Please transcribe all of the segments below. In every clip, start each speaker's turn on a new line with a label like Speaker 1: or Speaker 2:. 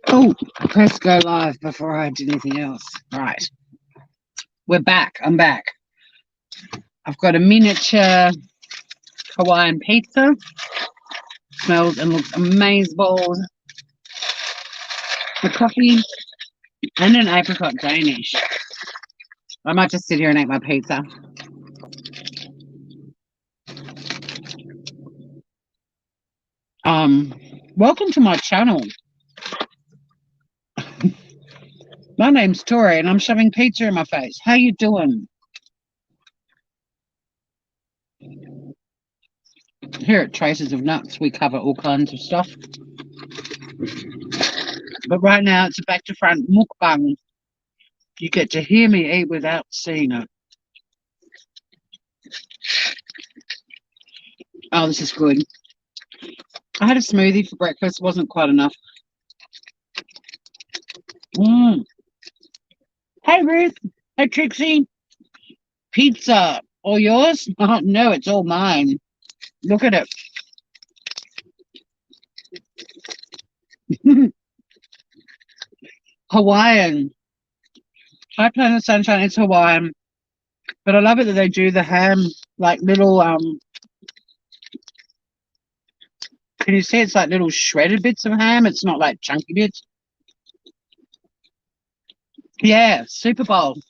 Speaker 1: Oh, press go live before I do anything else. Right. We're back. I'm back. I've got a miniature Hawaiian pizza. Smells and looks amazing. A coffee and an apricot Danish. I might just sit here and eat my pizza. Welcome to my channel. My name's Tori and I'm shoving pizza in my face. How you doing? Here at Traces of Nuts, we cover all kinds of stuff. But right now, it's a back-to-front mukbang. You get to hear me eat without seeing it. Oh, this is good. I had a smoothie for breakfast. Wasn't quite enough. Hey, Ruth. Hey, Trixie. Pizza. All yours? Oh, no, it's all mine. Look at it. Hawaiian. Hi, Planet Sunshine. It's Hawaiian. But I love it that they do the ham, like little, can you see it's like little shredded bits of ham? It's not like chunky bits. Yeah, Superbowl.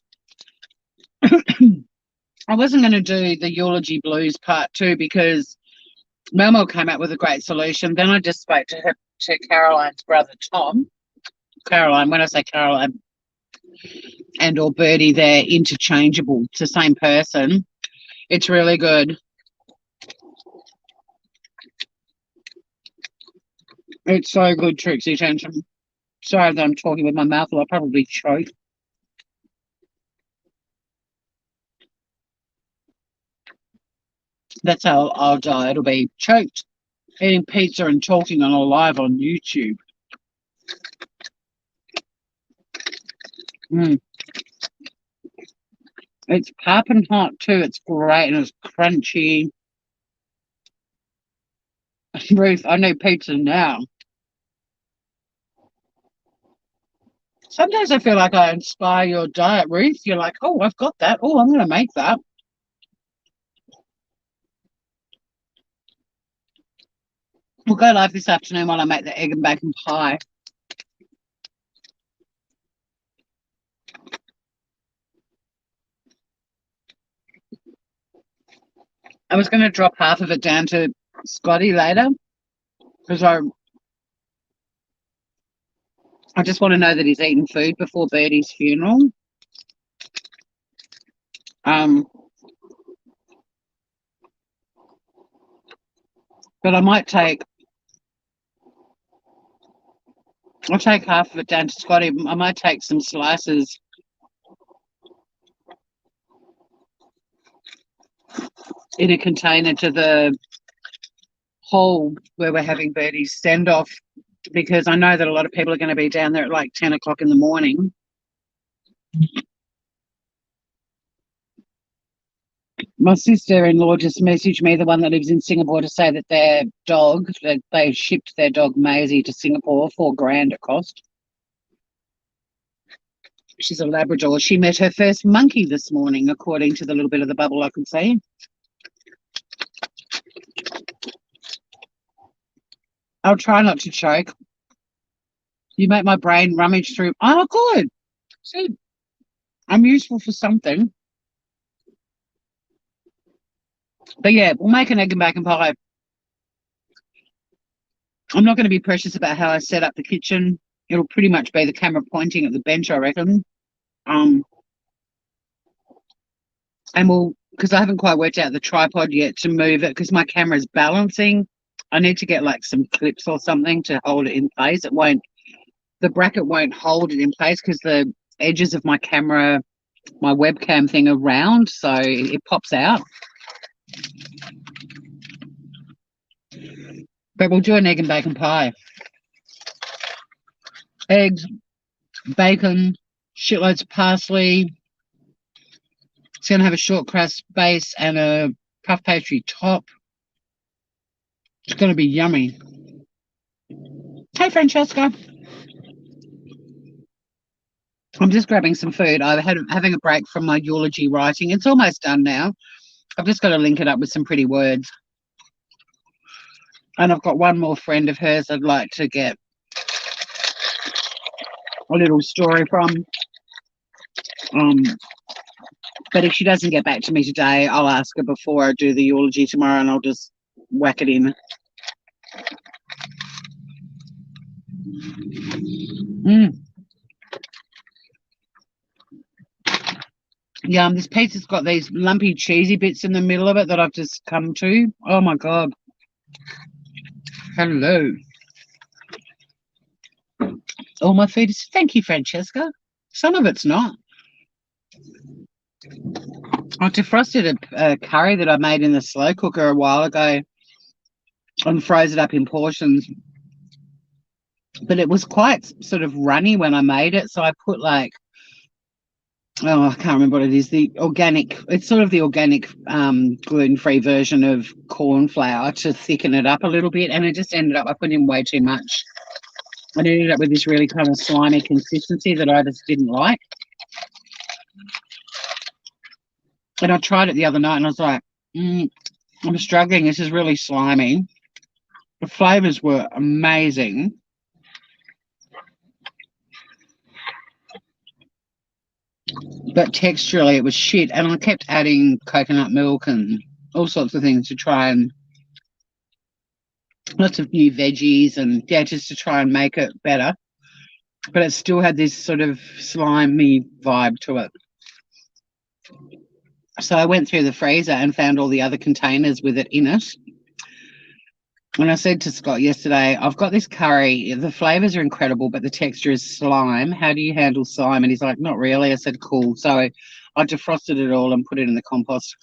Speaker 1: I wasn't going to do the eulogy blues part 2 because Melmo came out with a great solution. Then I just spoke to Caroline's brother, Tom. Caroline, when I say Caroline and or Birdie, they're interchangeable. It's the same person. It's really good. It's so good, Trixie Tension. Sorry that I'm talking with my mouth. I'll probably choke. That's how I'll die. It'll be choked, eating pizza and talking on a live on YouTube. It's popping hot too. It's great and it's crunchy. Ruth, I need pizza now. Sometimes I feel like I inspire your diet, Ruth. You're like, oh, I've got that. Oh, I'm going to make that. We'll go live this afternoon while I make the egg and bacon pie. I was going to drop half of it down to Scotty later because I just want to know that he's eaten food before Bertie's funeral. But I'll take half of it down to Scotty. I might take some slices in a container to the hall where we're having Bertie's send-off because I know that a lot of people are going to be down there at like 10 o'clock in the morning. My sister-in-law just messaged me, the one that lives in Singapore, to say that their dog, they shipped their dog Maisie to Singapore, $4,000 it cost. She's a Labrador. She met her first monkey this morning, according to the little bit of the bubble I could see. I'll try not to choke. You make my brain rummage through. Oh, good. See, I'm useful for something. But yeah, we'll make an egg and bacon pie. I'm not going to be precious about how I set up the kitchen. It'll pretty much be the camera pointing at the bench, I reckon. And because I haven't quite worked out the tripod yet to move it, because my camera's balancing. I need to get like some clips or something to hold it in place. The bracket won't hold it in place because the edges of my camera, my webcam thing are round, so it pops out. But we'll do an egg and bacon pie. Eggs, bacon, shitloads of parsley. It's going to have a short crust base and a puff pastry top. It's going to be yummy. Hey, Francesca. I'm just grabbing some food. Having a break from my eulogy writing. It's almost done now. I've just got to link it up with some pretty words. And I've got one more friend of hers I'd like to get a little story from. But if she doesn't get back to me today, I'll ask her before I do the eulogy tomorrow, and I'll just whack it in. Yum, this pizza's got these lumpy cheesy bits in the middle of it that I've just come to. Oh my God. Hello. All my food is, thank you, Francesca. Some of it's not. I defrosted a curry that I made in the slow cooker a while ago and froze it up in portions. But it was quite sort of runny when I made it. So I put like, oh, I can't remember what it is. It's sort of the organic gluten-free version of corn flour to thicken it up a little bit. And it just ended up, I put in way too much. And it ended up with this really kind of slimy consistency that I just didn't like. And I tried it the other night and I was like, I'm struggling. This is really slimy. The flavours were amazing. But texturally it was shit. And I kept adding coconut milk and all sorts of things to try and lots of new veggies and just to try and make it better. But it still had this sort of slimy vibe to it. So I went through the freezer and found all the other containers with it in it. And I said to Scott yesterday, I've got this curry. The flavours are incredible, but the texture is slime. How do you handle slime? And he's like, not really. I said, cool. So I defrosted it all and put it in the compost.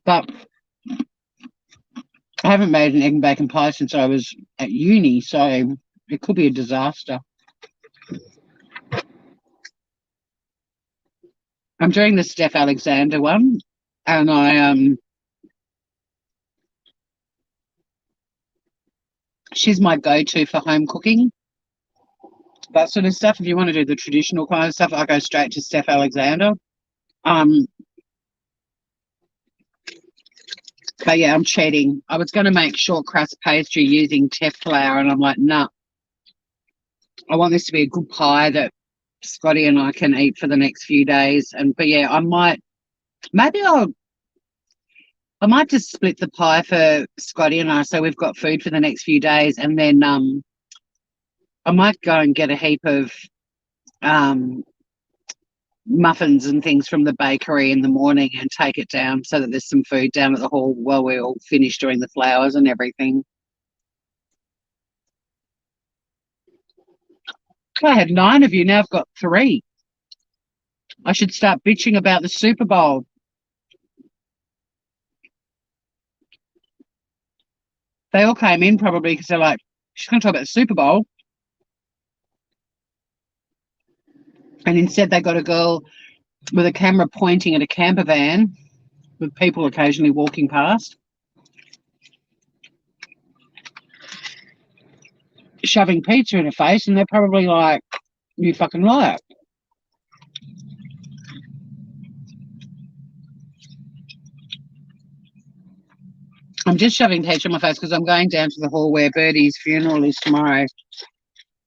Speaker 1: But I haven't made an egg and bacon pie since I was at uni, so it could be a disaster. I'm doing the Steph Alexander one, and she's my go-to for home cooking. That sort of stuff. If you want to do the traditional kind of stuff, I go straight to Steph Alexander. But yeah, I'm cheating. I was going to make short crust pastry using teff flour, and I'm like, nah. I want this to be a good pie that Scotty and I can eat for the next few days. But yeah, I might just split the pie for Scotty and I, so we've got food for the next few days, and then I might go and get a heap of muffins and things from the bakery in the morning and take it down so that there's some food down at the hall while we're all finished doing the flowers and everything. I had 9 of you, now I've got 3. I should start bitching about the Super Bowl. They all came in probably because they're like, she's going to talk about the Super Bowl. And instead they got a girl with a camera pointing at a camper van with people occasionally walking past, shoving pizza in her face, and they're probably like, you fucking liar. I'm just shoving pizza in my face because I'm going down to the hall where Bertie's funeral is tomorrow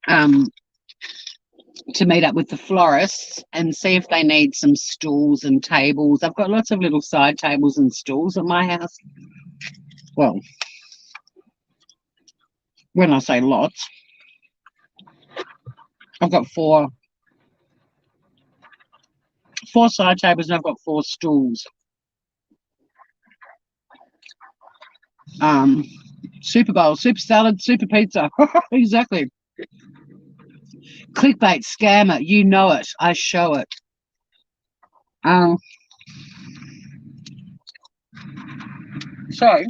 Speaker 1: to meet up with the florists and see if they need some stools and tables. I've got lots of little side tables and stools at my house. Well, when I say lots, I've got 4 side tables and I've got 4 stools. Super Bowl, super salad, super pizza. Exactly. Clickbait scammer, you know it. I show it. So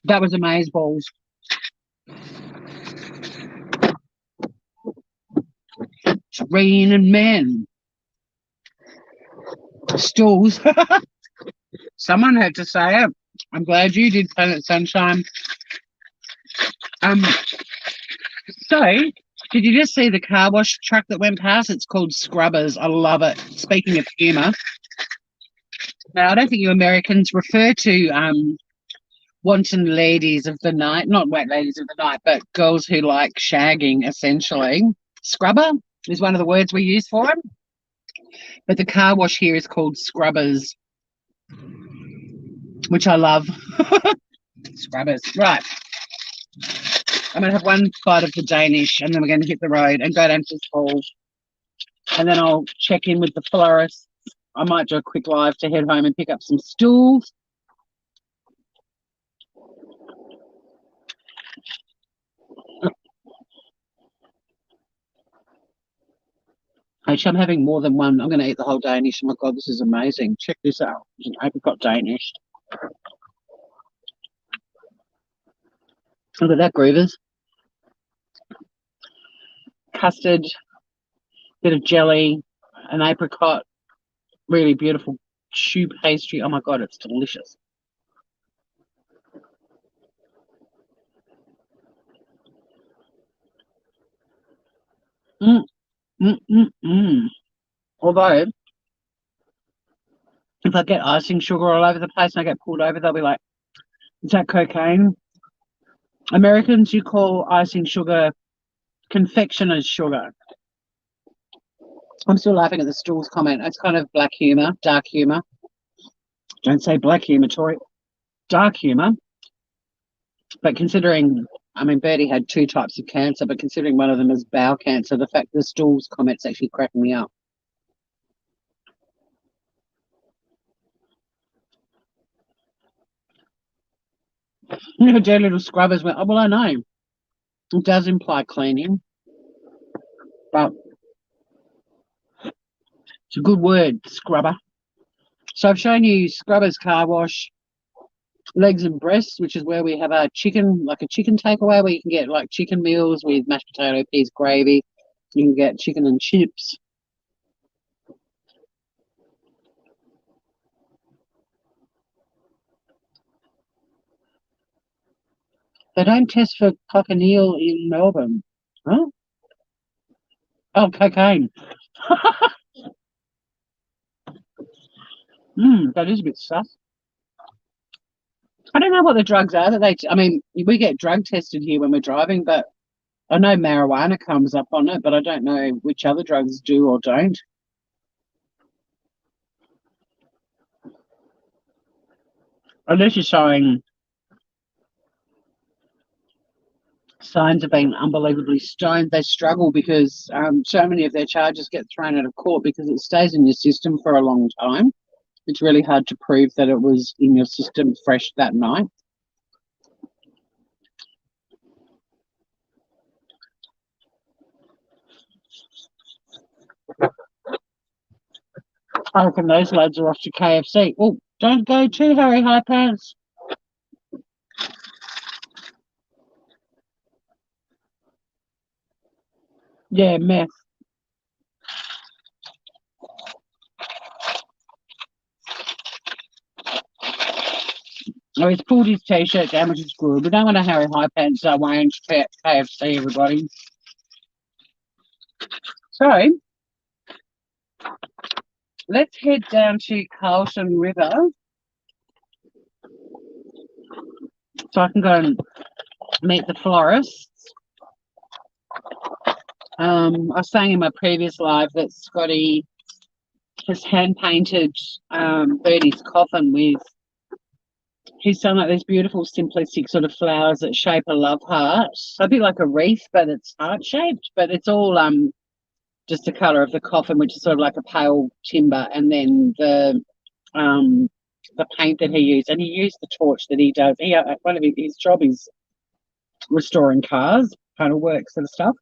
Speaker 1: that was amazeballs. It's raining men. Stools. Someone had to say it. I'm glad you did, Planet Sunshine. Um, so, did you just see the car wash truck that went past? It's called Scrubbers. I love it. Speaking of humour. Now, I don't think you Americans refer to wanton ladies of the night, not wet ladies of the night, but girls who like shagging, essentially. Scrubber is one of the words we use for it. But the car wash here is called Scrubbers, which I love. Scrubbers. Right. I'm going to have one bite of the Danish, and then we're going to hit the road and go down to the hall. And then I'll check in with the florist. I might do a quick live to head home and pick up some stools. Actually, I'm having more than one. I'm going to eat the whole Danish. Oh my God, this is amazing. Check this out. It's an apricot Danish. Look at that, Groovers. Custard, bit of jelly, an apricot, really beautiful chew pastry. Oh my God, it's delicious. Although, if I get icing sugar all over the place and I get pulled over, they'll be like, is that cocaine? Americans, you call icing sugar confectioner's sugar. I'm still laughing at the stools comment. It's kind of black humour, dark humour. Don't say black humour, Tori. Dark humour. But considering, I mean, Bertie had 2 types of cancer, but considering one of them is bowel cancer, the fact the stools comment's actually cracking me up. You know, dear little Scrubbers went, oh, well, I know. It does imply cleaning, but it's a good word, scrubber. So I've shown you Scrubbers car wash, legs and breasts, which is where we have our chicken, like a chicken takeaway, where you can get like chicken meals with mashed potato, peas, gravy. You can get chicken and chips. They don't test for cochineal in Melbourne. Huh? Oh, cocaine. That is a bit sus. I don't know what the drugs are that I mean, we get drug tested here when we're driving, but I know marijuana comes up on it, but I don't know which other drugs do or don't. Unless you're showing signs of being unbelievably stoned, they struggle because so many of their charges get thrown out of court because it stays in your system for a long time. It's really hard to prove that it was in your system fresh that night. I reckon those lads are off to KFC. Oh, don't go too, Harry High Pants. Yeah, meth. Oh, he's pulled his t-shirt down, which is good. We don't want to Harry High Pants wearing KFC, everybody. So, let's head down to Carlton River so I can go and meet the florists. I was saying in my previous live that Scotty has hand-painted Bertie's coffin with, he's done like these beautiful simplistic sort of flowers that shape a love heart. A bit like a wreath, but it's heart-shaped, but it's all just the colour of the coffin, which is sort of like a pale timber, and then the paint that he used, and he used the torch that he does. One of his job is restoring cars, kind of work sort of stuff.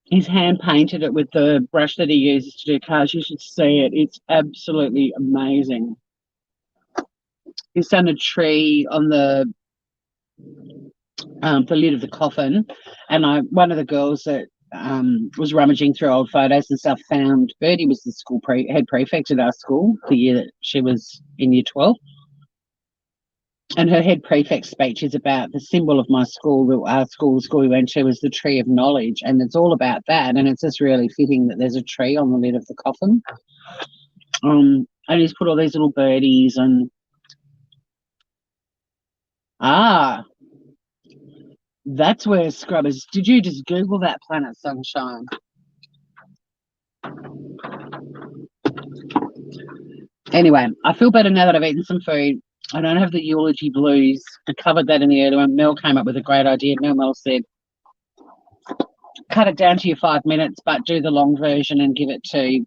Speaker 1: He's hand painted it with the brush that he uses to do cars. You should see it. It's absolutely amazing. He's done a tree on the lid of the coffin, and one of the girls that was rummaging through old photos and stuff, found Bertie was the school head prefect at our school the year that she was in year 12. And her head prefect speech is about the symbol of my school, our school, the school we went to was the tree of knowledge. And it's all about that. And it's just really fitting that there's a tree on the lid of the coffin. And he's put all these little birdies and that's where Scrubbers. Did you just Google that, Planet Sunshine? Anyway, I feel better now that I've eaten some food. I don't have the eulogy blues. I covered that in the earlier one. Mel came up with a great idea. Mel said, cut it down to your 5 minutes, but do the long version and give it to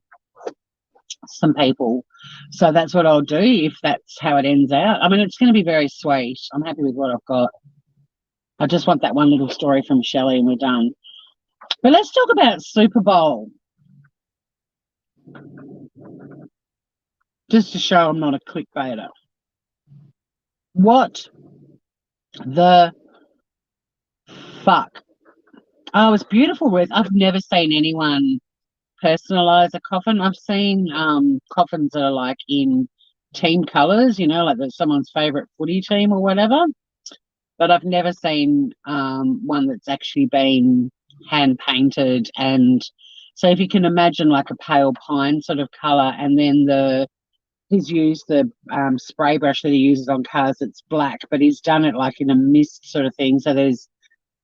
Speaker 1: some people. So that's what I'll do if that's how it ends out. I mean, it's going to be very sweet. I'm happy with what I've got. I just want that one little story from Shelley and we're done. But let's talk about Super Bowl. Just to show I'm not a clickbaiter. What the fuck? Oh, it's beautiful, Ruth. I've never seen anyone personalize a coffin. I've seen coffins that are like in team colours, you know, like there's someone's favourite footy team or whatever. But I've never seen one that's actually been hand painted. And so if you can imagine like a pale pine sort of colour, and then he's used the spray brush that he uses on cars that's black, but he's done it like in a mist sort of thing. So there's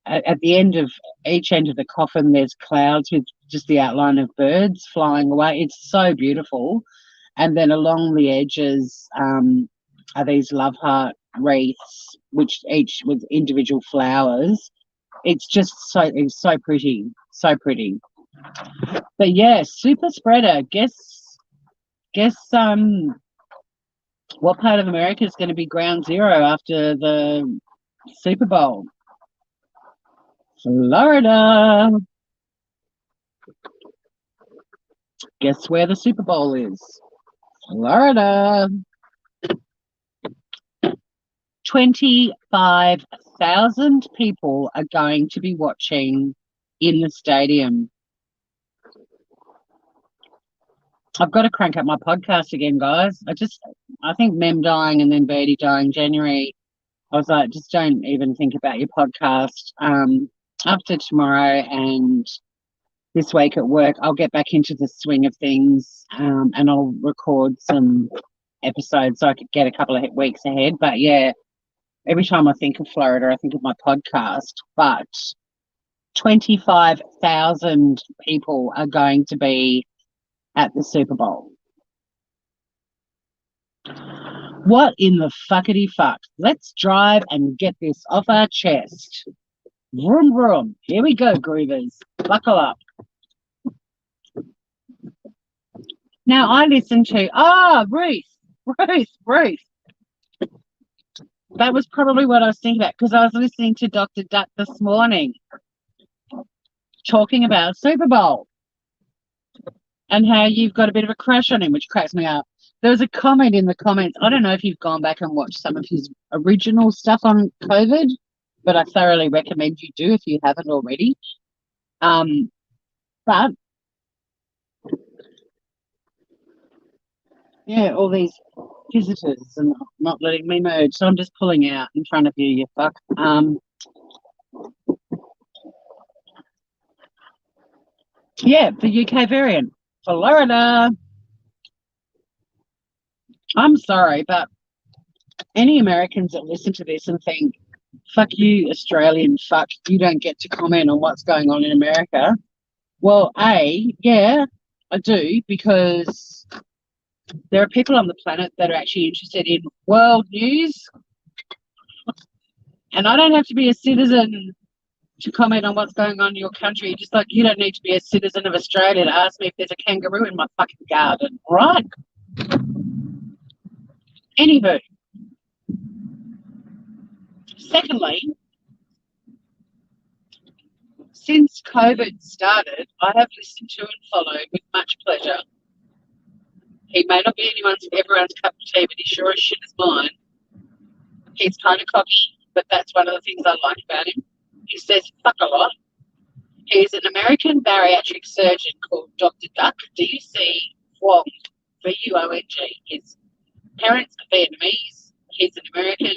Speaker 1: at the end of each end of the coffin, there's clouds with just the outline of birds flying away. It's so beautiful. And then along the edges are these love heart wreaths, which each with individual flowers. It's so pretty, so pretty. But yeah, super spreader. Guess what part of America is going to be ground zero after the Super Bowl? Florida. Guess where the Super Bowl is? Florida. 25,000 people are going to be watching in the stadium. I've got to crank up my podcast again, guys. I think Mem dying and then Bertie dying January. I was like, just don't even think about your podcast. After tomorrow and this week at work, I'll get back into the swing of things and I'll record some episodes so I could get a couple of weeks ahead. But yeah, every time I think of Florida, I think of my podcast. But 25,000 people are going to be at the Super Bowl. What in the fuckity fuck? Let's drive and get this off our chest. Vroom, vroom. Here we go, groovers. Buckle up. Now, I listen to... Ruth. That was probably what I was thinking about, because I was listening to Dr. Duck this morning talking about Super Bowl and how you've got a bit of a crush on him, which cracks me up. There was a comment in the comments. I don't know if you've gone back and watched some of his original stuff on COVID, but I thoroughly recommend you do if you haven't already. But yeah, all these visitors and not letting me merge, so I'm just pulling out in front of you, you fuck. Yeah, the UK variant, Florida. I'm sorry, but any Americans that listen to this and think, fuck you, Australian fuck, you don't get to comment on what's going on in America. Well, yeah, I do, because there are people on the planet that are actually interested in world news. And I don't have to be a citizen to comment on what's going on in your country, just like you don't need to be a citizen of Australia to ask me if there's a kangaroo in my fucking garden, right? Anywho, secondly, since COVID started, I have listened to and followed with much pleasure. He may not be everyone's cup of tea, but he sure as shit is mine. He's kind of cocky, but that's one of the things I like about him. He says fuck a lot. He's an American bariatric surgeon called Dr. Duck, D-C Wong, V-U-O-N-G. His parents are Vietnamese. He's an American.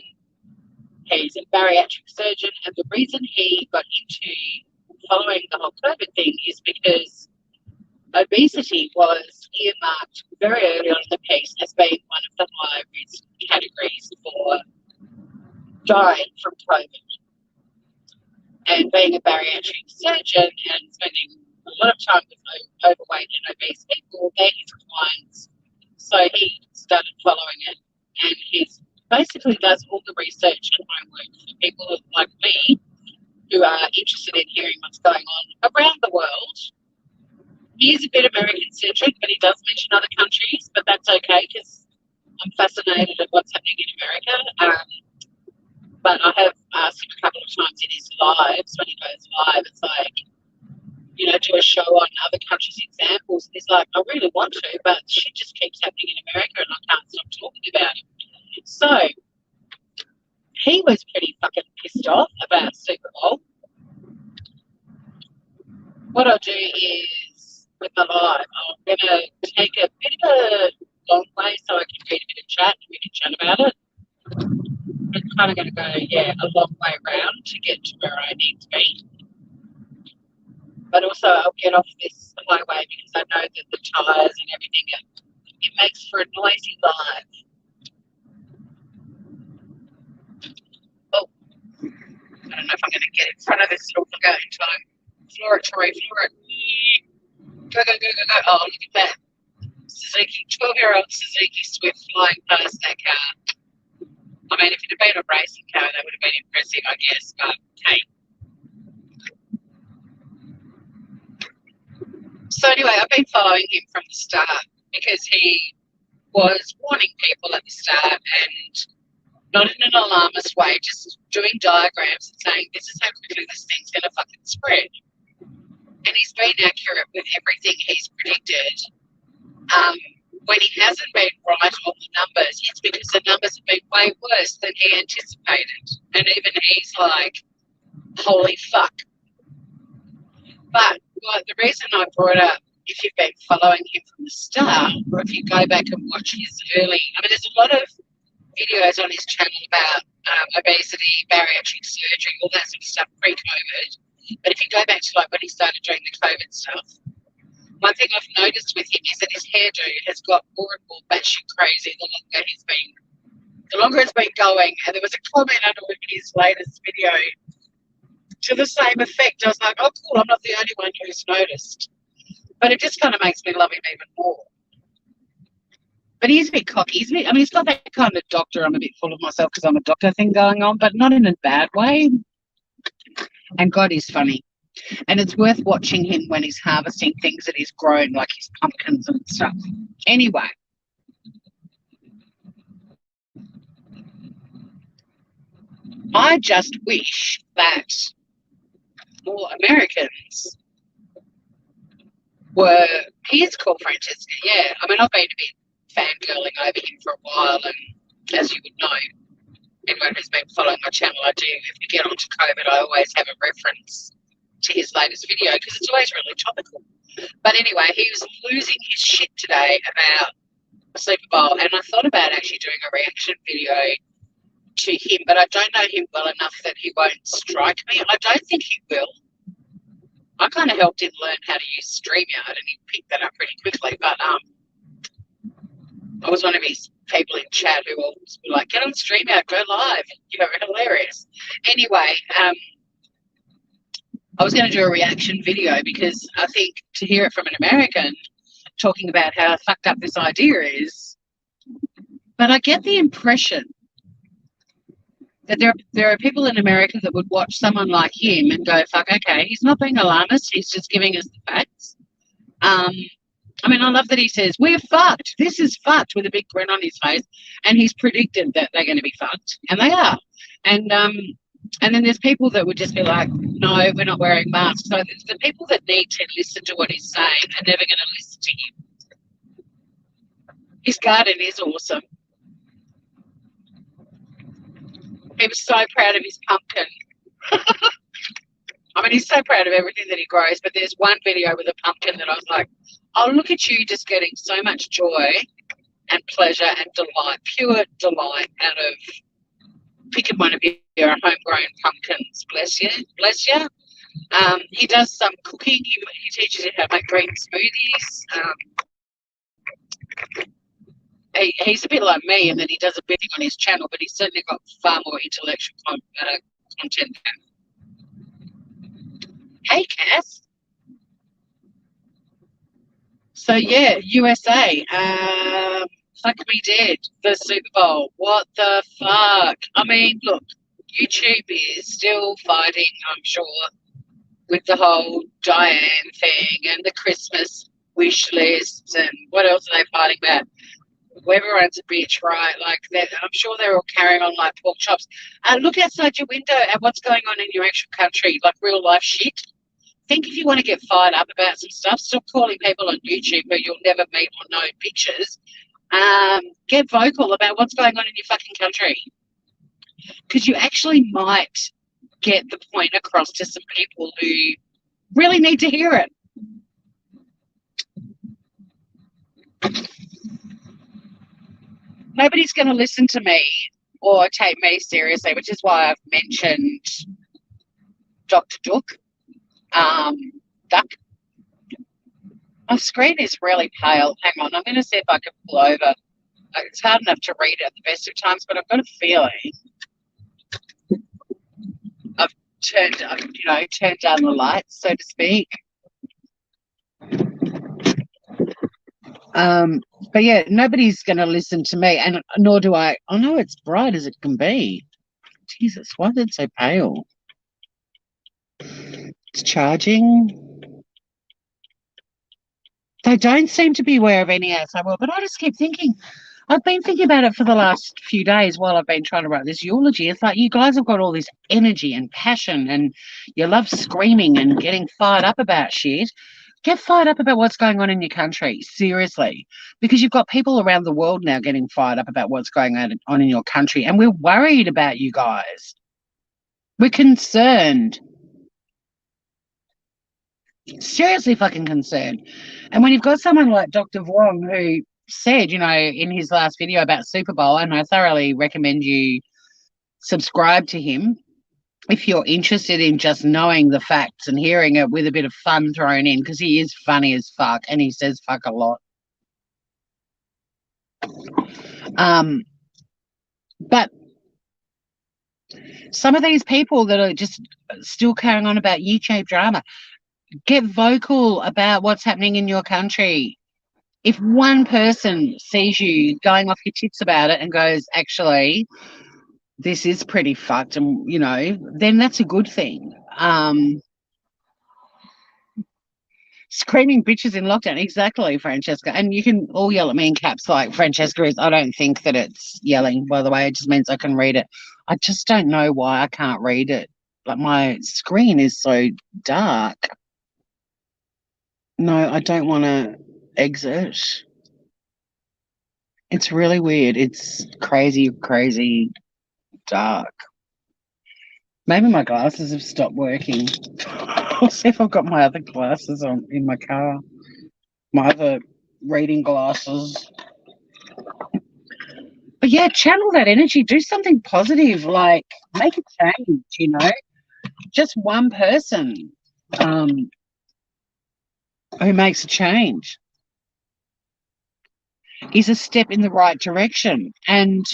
Speaker 1: He's a bariatric surgeon. And the reason he got into following the whole COVID thing is because obesity was earmarked very early on in the piece as being one of the high risk categories for dying from COVID. And being a bariatric surgeon and spending a lot of time with overweight and obese people, they're his clients. So he started following it, and he basically does all the research and homework for people like me who are interested in hearing what's going on around the world. He is a bit American-centric, but he does mention other countries, but that's okay because I'm fascinated at what's happening in America. But I have asked him a couple of times in his lives, when he goes live, it's like, you know, do a show on other countries' examples. And he's like, I really want to, but shit just keeps happening in America and I can't stop talking about it. So he was pretty fucking pissed off about Super Bowl. What I'll do is, with my live, I'm going to take a bit of a long way so I can read a bit of chat and we can chat about it. I'm kind of going to go, a long way around to get to where I need to be. But also I'll get off this highway because I know that the tyres and everything, it makes for a noisy live. Oh, I don't know if I'm going to get in front of this little go in time. Floor it, Tori, floor it. Go, go, go, go, go. Oh, look at that. Suzuki, 12-year-old Suzuki Swift flying past that car. I mean, if it had been a racing car, that would have been impressive, I guess, but hey. So anyway, I've been following him from the start because he was warning people at the start and not in an alarmist way, just doing diagrams and saying, this is how quickly this thing's going to fucking spread. And he's been accurate with everything he's predicted. When he hasn't been right on the numbers, it's because the numbers have been way worse than he anticipated. And even he's like, holy fuck. But the reason I brought up, if you've been following him from the start, or if you go back and watch his early, there's a lot of videos on his channel about obesity, bariatric surgery, all that sort of stuff pre-COVID. But if you go back to like when he started doing the COVID stuff, one thing I've noticed with him is that his hairdo has got more and more batshit crazy the longer it's been going. And there was a comment under his latest video to the same effect. I was like, oh, cool, I'm not the only one who's noticed. But it just kind of makes me love him even more. But he's a bit cocky. He's got that kind of doctor, I'm a bit full of myself because I'm a doctor thing going on, but not in a bad way. And God, he's funny. And it's worth watching him when he's harvesting things that he's grown, like his pumpkins and stuff. Anyway. I just wish that more Americans were his call Francesca. Yeah, I've been a bit fangirling over him for a while, and as you would know, anyone who's been following my channel, I do. If we get onto COVID, I always have a reference to his latest video because it's always really topical. But anyway, he was losing his shit today about the Super Bowl, and I thought about actually doing a reaction video to him, but I don't know him well enough that he won't strike me. I don't think he will. I kind of helped him learn how to use StreamYard, and he picked that up pretty quickly. But I was one of his people in chat who were like, "Get on StreamYard, go live. You're hilarious." Anyway, I was going to do a reaction video because I think to hear it from an American talking about how fucked up this idea is, but I get the impression that there are people in America that would watch someone like him and go, fuck, okay, he's not being alarmist, he's just giving us the facts. I love that he says, we're fucked, this is fucked, with a big grin on his face, and he's predicted that they're going to be fucked, and they are. And then there's people that would just be like, no, we're not wearing masks. So the people that need to listen to what he's saying are never going to listen to him. His garden is awesome. He was so proud of his pumpkin. I mean, he's so proud of everything that he grows, but there's one video with a pumpkin that I was like, oh, look at you just getting so much joy and pleasure and delight, pure delight out of picking one of your homegrown pumpkins. Bless you, bless you. He does some cooking. He teaches you how to make green smoothies. He's a bit like me, and then he does a bit on his channel, but he's certainly got far more intellectual content. Hey, Cass. So yeah, USA. Fuck me dead. The Super Bowl. What the fuck? I mean, look, YouTube is still fighting, I'm sure, with the whole Diane thing and the Christmas wish lists and what else are they fighting about? Everyone's a bitch, right? Like that. I'm sure they're all carrying on like pork chops. Look outside your window at what's going on in your actual country, like real life shit. Think if you want to get fired up about some stuff, stop calling people on YouTube who you'll never meet or know pictures. Get vocal about what's going on in your fucking country, because you actually might get the point across to some people who really need to hear it. Nobody's going to listen to me or take me seriously, which is why I've mentioned Dr. Duck. My screen is really pale. Hang on, I'm going to see if I can pull over. It's hard enough to read at the best of times, but I've got a feeling I've turned down the lights, so to speak. But yeah, nobody's going to listen to me, and nor do I. Oh no, it's bright as it can be. Jesus, why is it so pale? It's charging. They don't seem to be aware of any outside world, but I just keep thinking. I've been thinking about it for the last few days while I've been trying to write this eulogy. It's like you guys have got all this energy and passion, and you love screaming and getting fired up about shit. Get fired up about what's going on in your country, seriously, because you've got people around the world now getting fired up about what's going on in your country, and we're worried about you guys. We're concerned. Seriously fucking concerned. And when you've got someone like Dr. Wong who said, in his last video about Super Bowl, and I thoroughly recommend you subscribe to him if you're interested in just knowing the facts and hearing it with a bit of fun thrown in, because he is funny as fuck and he says fuck a lot. But some of these people that are just still carrying on about YouTube drama, get vocal about what's happening in your country. If one person sees you going off your tits about it and goes, actually, this is pretty fucked, and then that's a good thing. Screaming bitches in lockdown, exactly, Francesca. And you can all yell at me in caps like Francesca is. I don't think that it's yelling, by the way. It just means I can read it. I just don't know why I can't read it. Like, my screen is so dark. No, I don't want to exit. It's really weird. It's crazy, crazy dark. Maybe my glasses have stopped working. I'll see if I've got my other glasses on in my car. My other reading glasses. But yeah, channel that energy. Do something positive. Like, make a change, Just one person who makes a change is a step in the right direction. And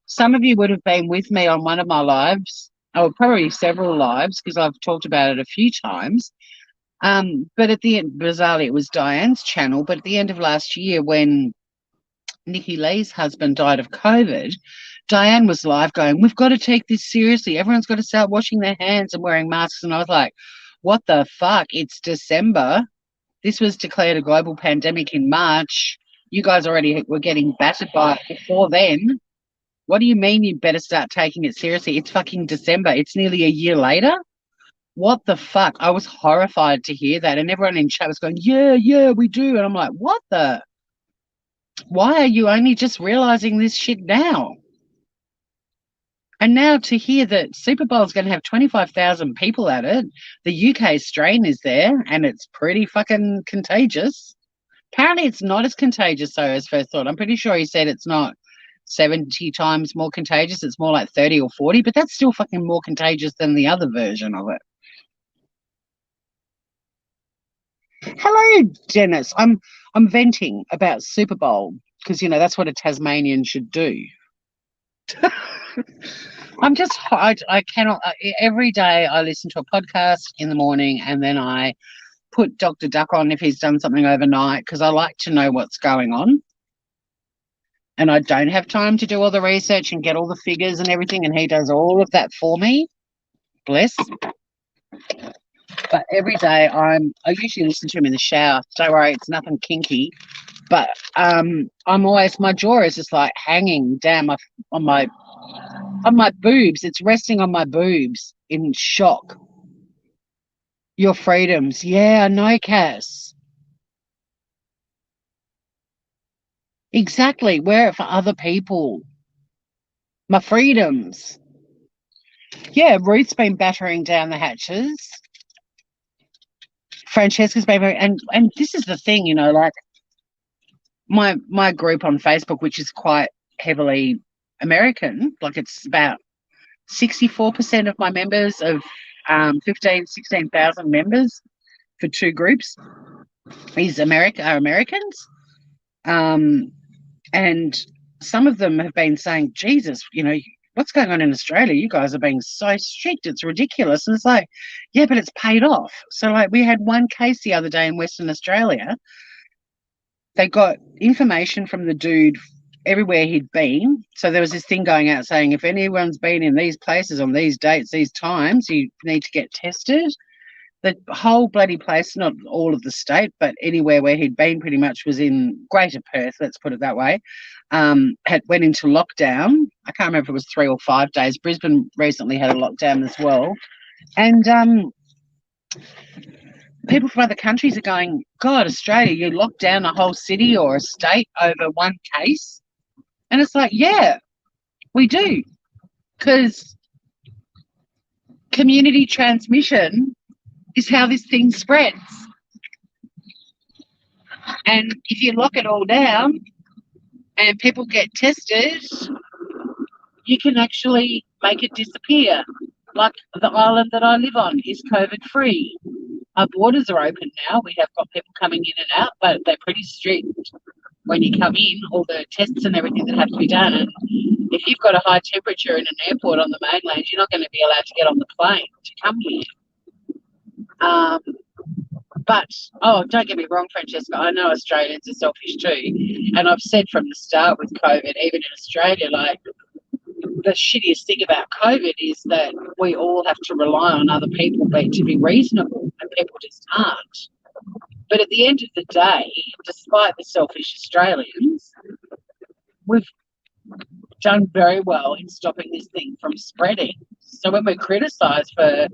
Speaker 1: some of you would have been with me on one of my lives, or probably several lives, because I've talked about it a few times. But at the end, bizarrely, it was Diane's channel. But at the end of last year, when Nikki Lee's husband died of COVID, Diane was live going, we've got to take this seriously. Everyone's got to start washing their hands and wearing masks. And I was like, what the fuck? It's December. This was declared a global pandemic in March. You guys already were getting battered by it before then. What do you mean you better start taking it seriously? It's fucking December. It's nearly a year later. What the fuck? I was horrified to hear that. And everyone in chat was going, yeah, we do. And I'm like, what the? Why are you only just realizing this shit now? And now to hear that Super Bowl is going to have 25,000 people at it, the UK strain is there, and it's pretty fucking contagious. Apparently, it's not as contagious, though, as first thought. I'm pretty sure he said it's not 70 times more contagious. It's more like 30 or 40, but that's still fucking more contagious than the other version of it. Hello, Dennis. I'm venting about Super Bowl because, you know, that's what a Tasmanian should do. I cannot, every day I listen to a podcast in the morning and then I put Dr. Duck on if he's done something overnight because I like to know what's going on. And I don't have time to do all the research and get all the figures and everything, and he does all of that for me. Bless. But every day I usually listen to him in the shower. Don't worry, it's nothing kinky. But I'm always, my jaw is just like hanging down on my boobs. It's resting on my boobs in shock. Your freedoms. Yeah, I know, Cass. Exactly. Wear it for other people. My freedoms. Yeah, Ruth's been battering down the hatches. Francesca's been and this is the thing, you know, like my group on Facebook, which is quite heavily American, like it's about 64% of my members of 16,000 members for two groups are Americans. And some of them have been saying, Jesus, you know, what's going on in Australia? You guys are being so strict. It's ridiculous. And it's like, yeah, but it's paid off. So like we had one case the other day in Western Australia. They got information from the dude everywhere he'd been. So there was this thing going out saying, if anyone's been in these places on these dates, these times, you need to get tested. The whole bloody place, not all of the state, but anywhere where he'd been pretty much was in Greater Perth, let's put it that way, went into lockdown. I can't remember if it was 3 or 5 days. Brisbane recently had a lockdown as well. And people from other countries are going, God, Australia, you locked down a whole city or a state over one case? And it's like, yeah, we do. Because community transmission is how this thing spreads. And if you lock it all down and people get tested, you can actually make it disappear. Like the island that I live on is COVID-free. Our borders are open now. We have got people coming in and out, but they're pretty strict. When you come in, all the tests and everything that have to be done. And if you've got a high temperature in an airport on the mainland, you're not going to be allowed to get on the plane to come here. But, don't get me wrong, Francesca, I know Australians are selfish too. And I've said from the start with COVID, even in Australia, like, the shittiest thing about COVID is that we all have to rely on other people to be reasonable, and people just aren't. But at the end of the day, despite the selfish Australians, we've done very well in stopping this thing from spreading. So when we're criticised for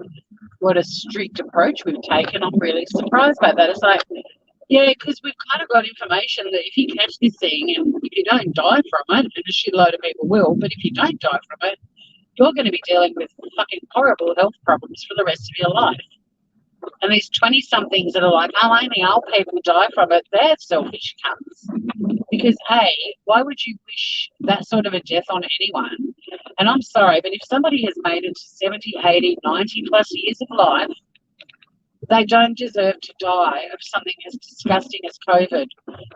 Speaker 1: what a strict approach we've taken, I'm really surprised by that. It's like, yeah, because we've kind of got information that if you catch this thing and if you don't die from it, and a shitload of people will, but if you don't die from it, you're going to be dealing with fucking horrible health problems for the rest of your life. And these 20-somethings that are like, only old people die from it, they're selfish cunts. Because, A, why would you wish that sort of a death on anyone? And I'm sorry, but if somebody has made it to 70, 80, 90 plus years of life, they don't deserve to die of something as disgusting as COVID,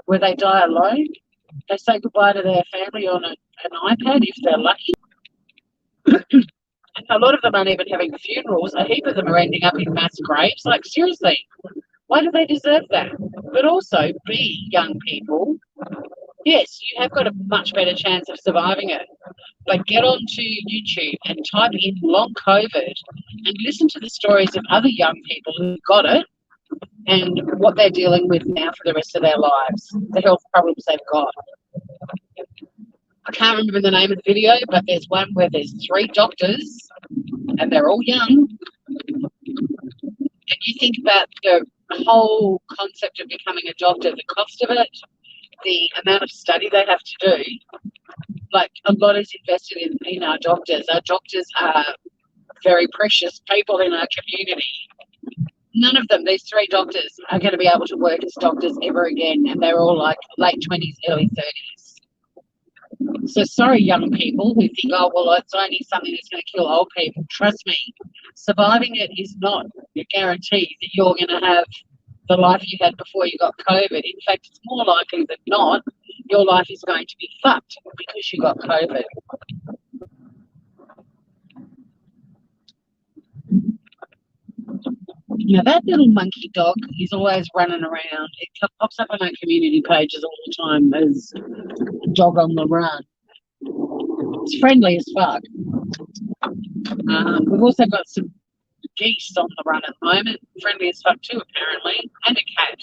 Speaker 1: where they die alone. They say goodbye to their family on an iPad if they're lucky. And a lot of them aren't even having funerals. A heap of them are ending up in mass graves. Like, seriously, why do they deserve that? But also, B, young people, yes, you have got a much better chance of surviving it. But get onto YouTube and type in long COVID and listen to the stories of other young people who got it and what they're dealing with now for the rest of their lives, the health problems they've got. I can't remember the name of the video, but there's one where there's 3 doctors and they're all young. And you think about the whole concept of becoming a doctor, the cost of it, the amount of study they have to do. like a lot is invested in our doctors. Our doctors are very precious people in our community. None of them, these three doctors, are going to be able to work as doctors ever again, and they're all like late 20s, early 30s. So sorry, young people who think, oh, well, it's only something that's going to kill old people. Trust me, surviving it is not a guarantee that you're going to have the life you had before you got COVID. In fact, it's more likely than not your life is going to be fucked because you got COVID. Now, that little monkey dog is always running around. It pops up on our community pages all the time as dog on the run. It's friendly as fuck. We've also got some geese on the run at the moment. Friendly as fuck too, apparently. And a cat.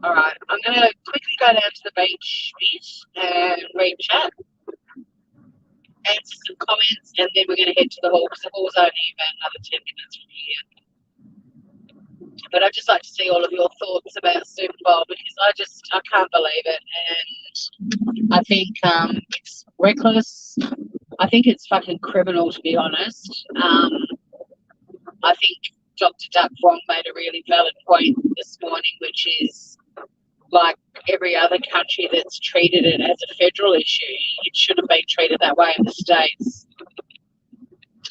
Speaker 1: All right, I'm going to quickly go down to the beach and read chat, answer some comments, and then we're going to head to the hall because the hall's only about another 10 minutes from here. But I'd just like to see all of your thoughts about Super Bowl because I can't believe it. And I think it's reckless. I think it's fucking criminal, to be honest. I think Dr. Duck Wong made a really valid point this morning, which is like every other country that's treated it as a federal issue, it shouldn't be treated that way in the States.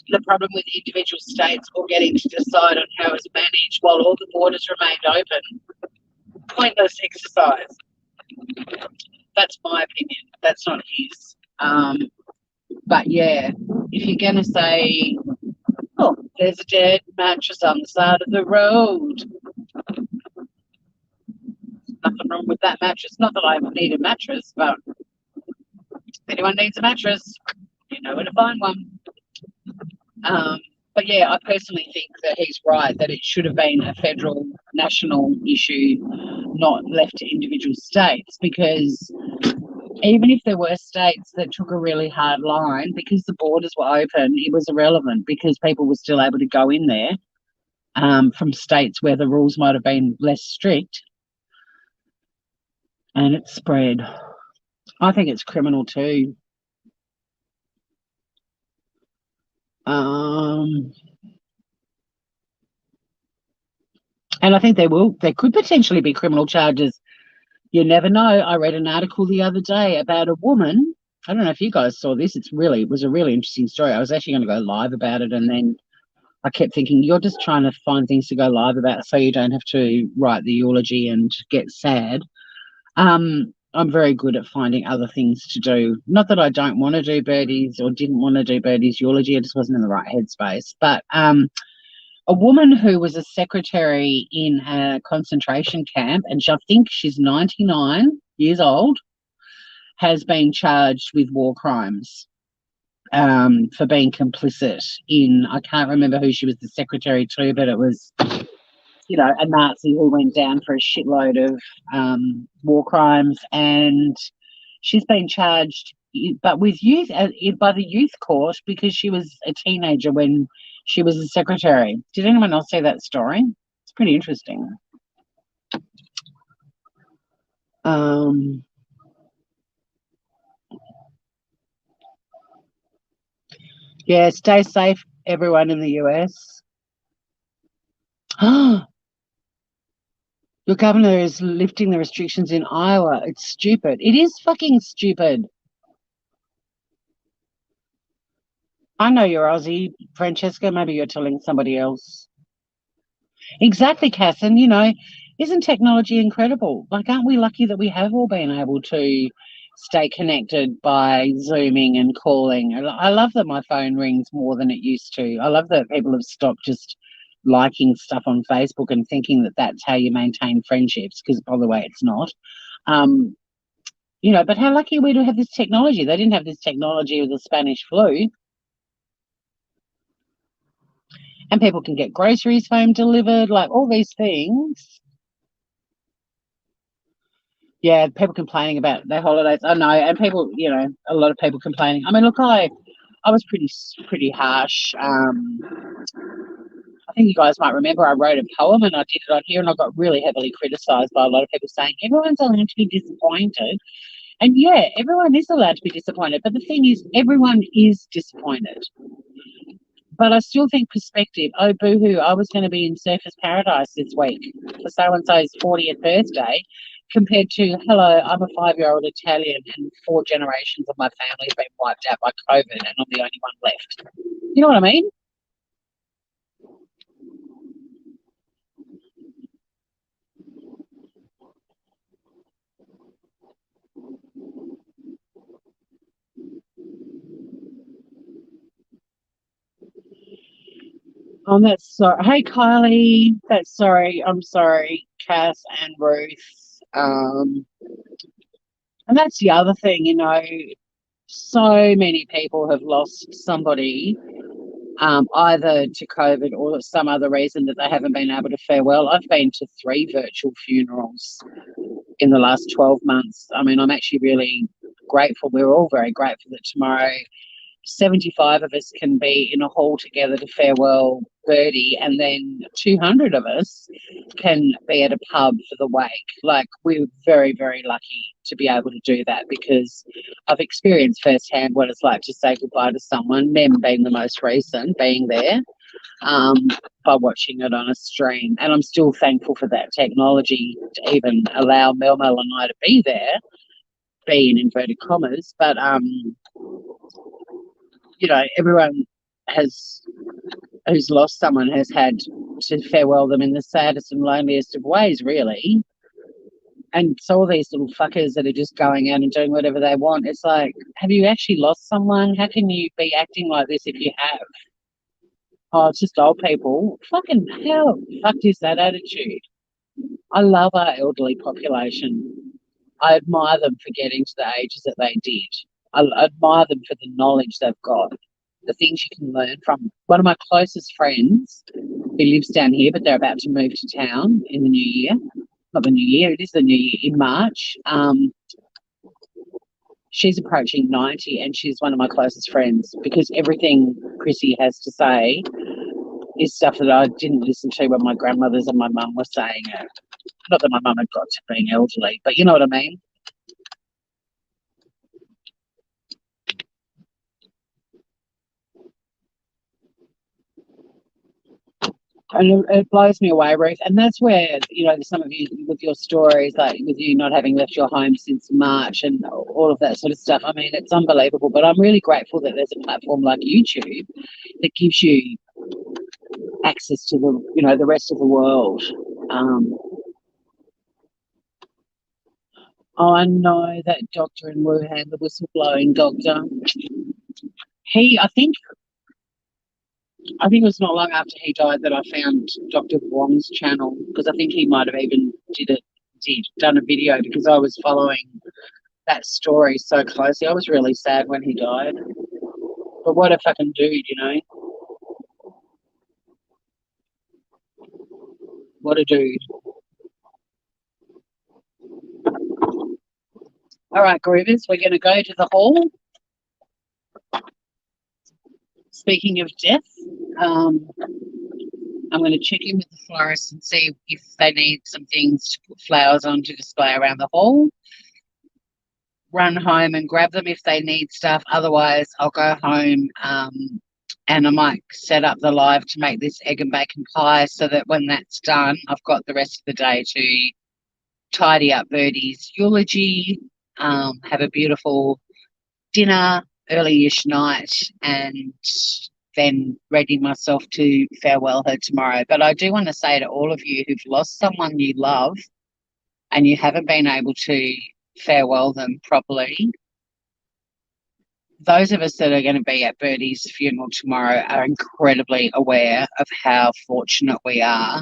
Speaker 1: The problem with individual states all getting to decide on how it's managed while all the borders remained open, pointless exercise. That's my opinion. That's not his. But yeah, if you're going to say, oh, there's a dead mattress on the side of the road, nothing wrong with that mattress. Not that I need a mattress, but if anyone needs a mattress, you know where to find one. But yeah, I personally think that he's right, that it should have been a federal national issue, not left to individual states, because even if there were states that took a really hard line, because the borders were open, it was irrelevant because people were still able to go in there from states where the rules might have been less strict, and it spread. I think it's criminal too. And I think there could potentially be criminal charges. You never know. I read an article the other day about a woman. I don't know if you guys saw this. It was a really interesting story. I was actually going to go live about it, and then I kept thinking, you're just trying to find things to go live about so you don't have to write the eulogy and get sad. I'm very good at finding other things to do. Not that I don't want to do Birdie's or didn't want to do Birdie's eulogy. I just wasn't in the right headspace. But a woman who was a secretary in a concentration camp, and I think she's 99 years old, has been charged with war crimes for being complicit in, I can't remember who she was the secretary to, but it was, you know, a Nazi who went down for a shitload of war crimes, and she's been charged, but with youth by the youth court because she was a teenager when she was a secretary. Did anyone else see that story? It's pretty interesting. Yeah, stay safe, everyone in the US. Your governor is lifting the restrictions in Iowa. It's stupid. It is fucking stupid. I know you're Aussie, Francesca. Maybe you're telling somebody else. Exactly, Cass. And, you know, isn't technology incredible? Like, aren't we lucky that we have all been able to stay connected by Zooming and calling? I love that my phone rings more than it used to. I love that people have stopped just liking stuff on Facebook and thinking that that's how you maintain friendships, because, by the way, it's not. You know, but how lucky are we to have this technology? They didn't have this technology with the Spanish flu. And people can get groceries home delivered, like all these things. Yeah, people complaining about their holidays. I know, and people, you know, a lot of people complaining. I mean, look, I was pretty harsh I think you guys might remember I wrote a poem and I did it on here, and I got really heavily criticised by a lot of people saying everyone's allowed to be disappointed. And yeah, everyone is allowed to be disappointed. But the thing is, everyone is disappointed. But I still think perspective. Oh, boo-hoo, I was going to be in Surfers Paradise this week for so-and-so's 40th birthday, compared to, hello, I'm a 5-year-old Italian and 4 generations of my family have been wiped out by COVID and I'm the only one left. You know what I mean? That's sorry. Hey, Kylie. That's sorry. I'm sorry, Cass and Ruth. And that's the other thing, so many people have lost somebody, either to COVID or some other reason that they haven't been able to farewell. I've been to 3 virtual funerals in the last 12 months. I mean, I'm actually really grateful. We're all very grateful that tomorrow 75 of us can be in a hall together to farewell Birdie, and then 200 of us can be at a pub for the wake. Like, we're very, very lucky to be able to do that, because I've experienced firsthand what it's like to say goodbye to someone, them being the most recent, being there, by watching it on a stream. And I'm still thankful for that technology to even allow Mel and I to be there, be in inverted commas. But everyone who's lost someone has had to farewell them in the saddest and loneliest of ways, really. And so all these little fuckers that are just going out and doing whatever they want, it's like, have you actually lost someone? How can you be acting like this if you have? Oh, it's just old people. Fucking hell, fucked is that attitude? I love our elderly population. I admire them for getting to the ages that they did. I admire them for the knowledge they've got, the things you can learn from. One of my closest friends, who lives down here, but they're about to move to town in the new year. Not the new year, it is the new year, in March. She's approaching 90, and she's one of my closest friends, because everything Chrissy has to say is stuff that I didn't listen to when my grandmothers and my mum were saying it. Not that my mum had got to being elderly, but you know what I mean? And it blows me away, Ruth. And that's where, some of you with your stories, like with you not having left your home since March and all of that sort of stuff. I mean, it's unbelievable. But I'm really grateful that there's a platform like YouTube that gives you access to the rest of the world. I know that doctor in Wuhan, the whistleblowing doctor. I think it was not long after he died that I found Dr. Wong's channel, because I think he might have even done a video, because I was following that story so closely. I was really sad when he died. But what a fucking dude, What a dude. All right, groovers, we're going to go to the hall. Speaking of death, I'm going to check in with the florist and see if they need some things to put flowers on to display around the hall. Run home and grab them if they need stuff. Otherwise, I'll go home and I might set up the live to make this egg and bacon pie, so that when that's done, I've got the rest of the day to tidy up Birdie's eulogy, have a beautiful dinner, early-ish night, and then ready myself to farewell her tomorrow. But I do want to say to all of you who've lost someone you love and you haven't been able to farewell them properly, those of us that are going to be at Birdie's funeral tomorrow are incredibly aware of how fortunate we are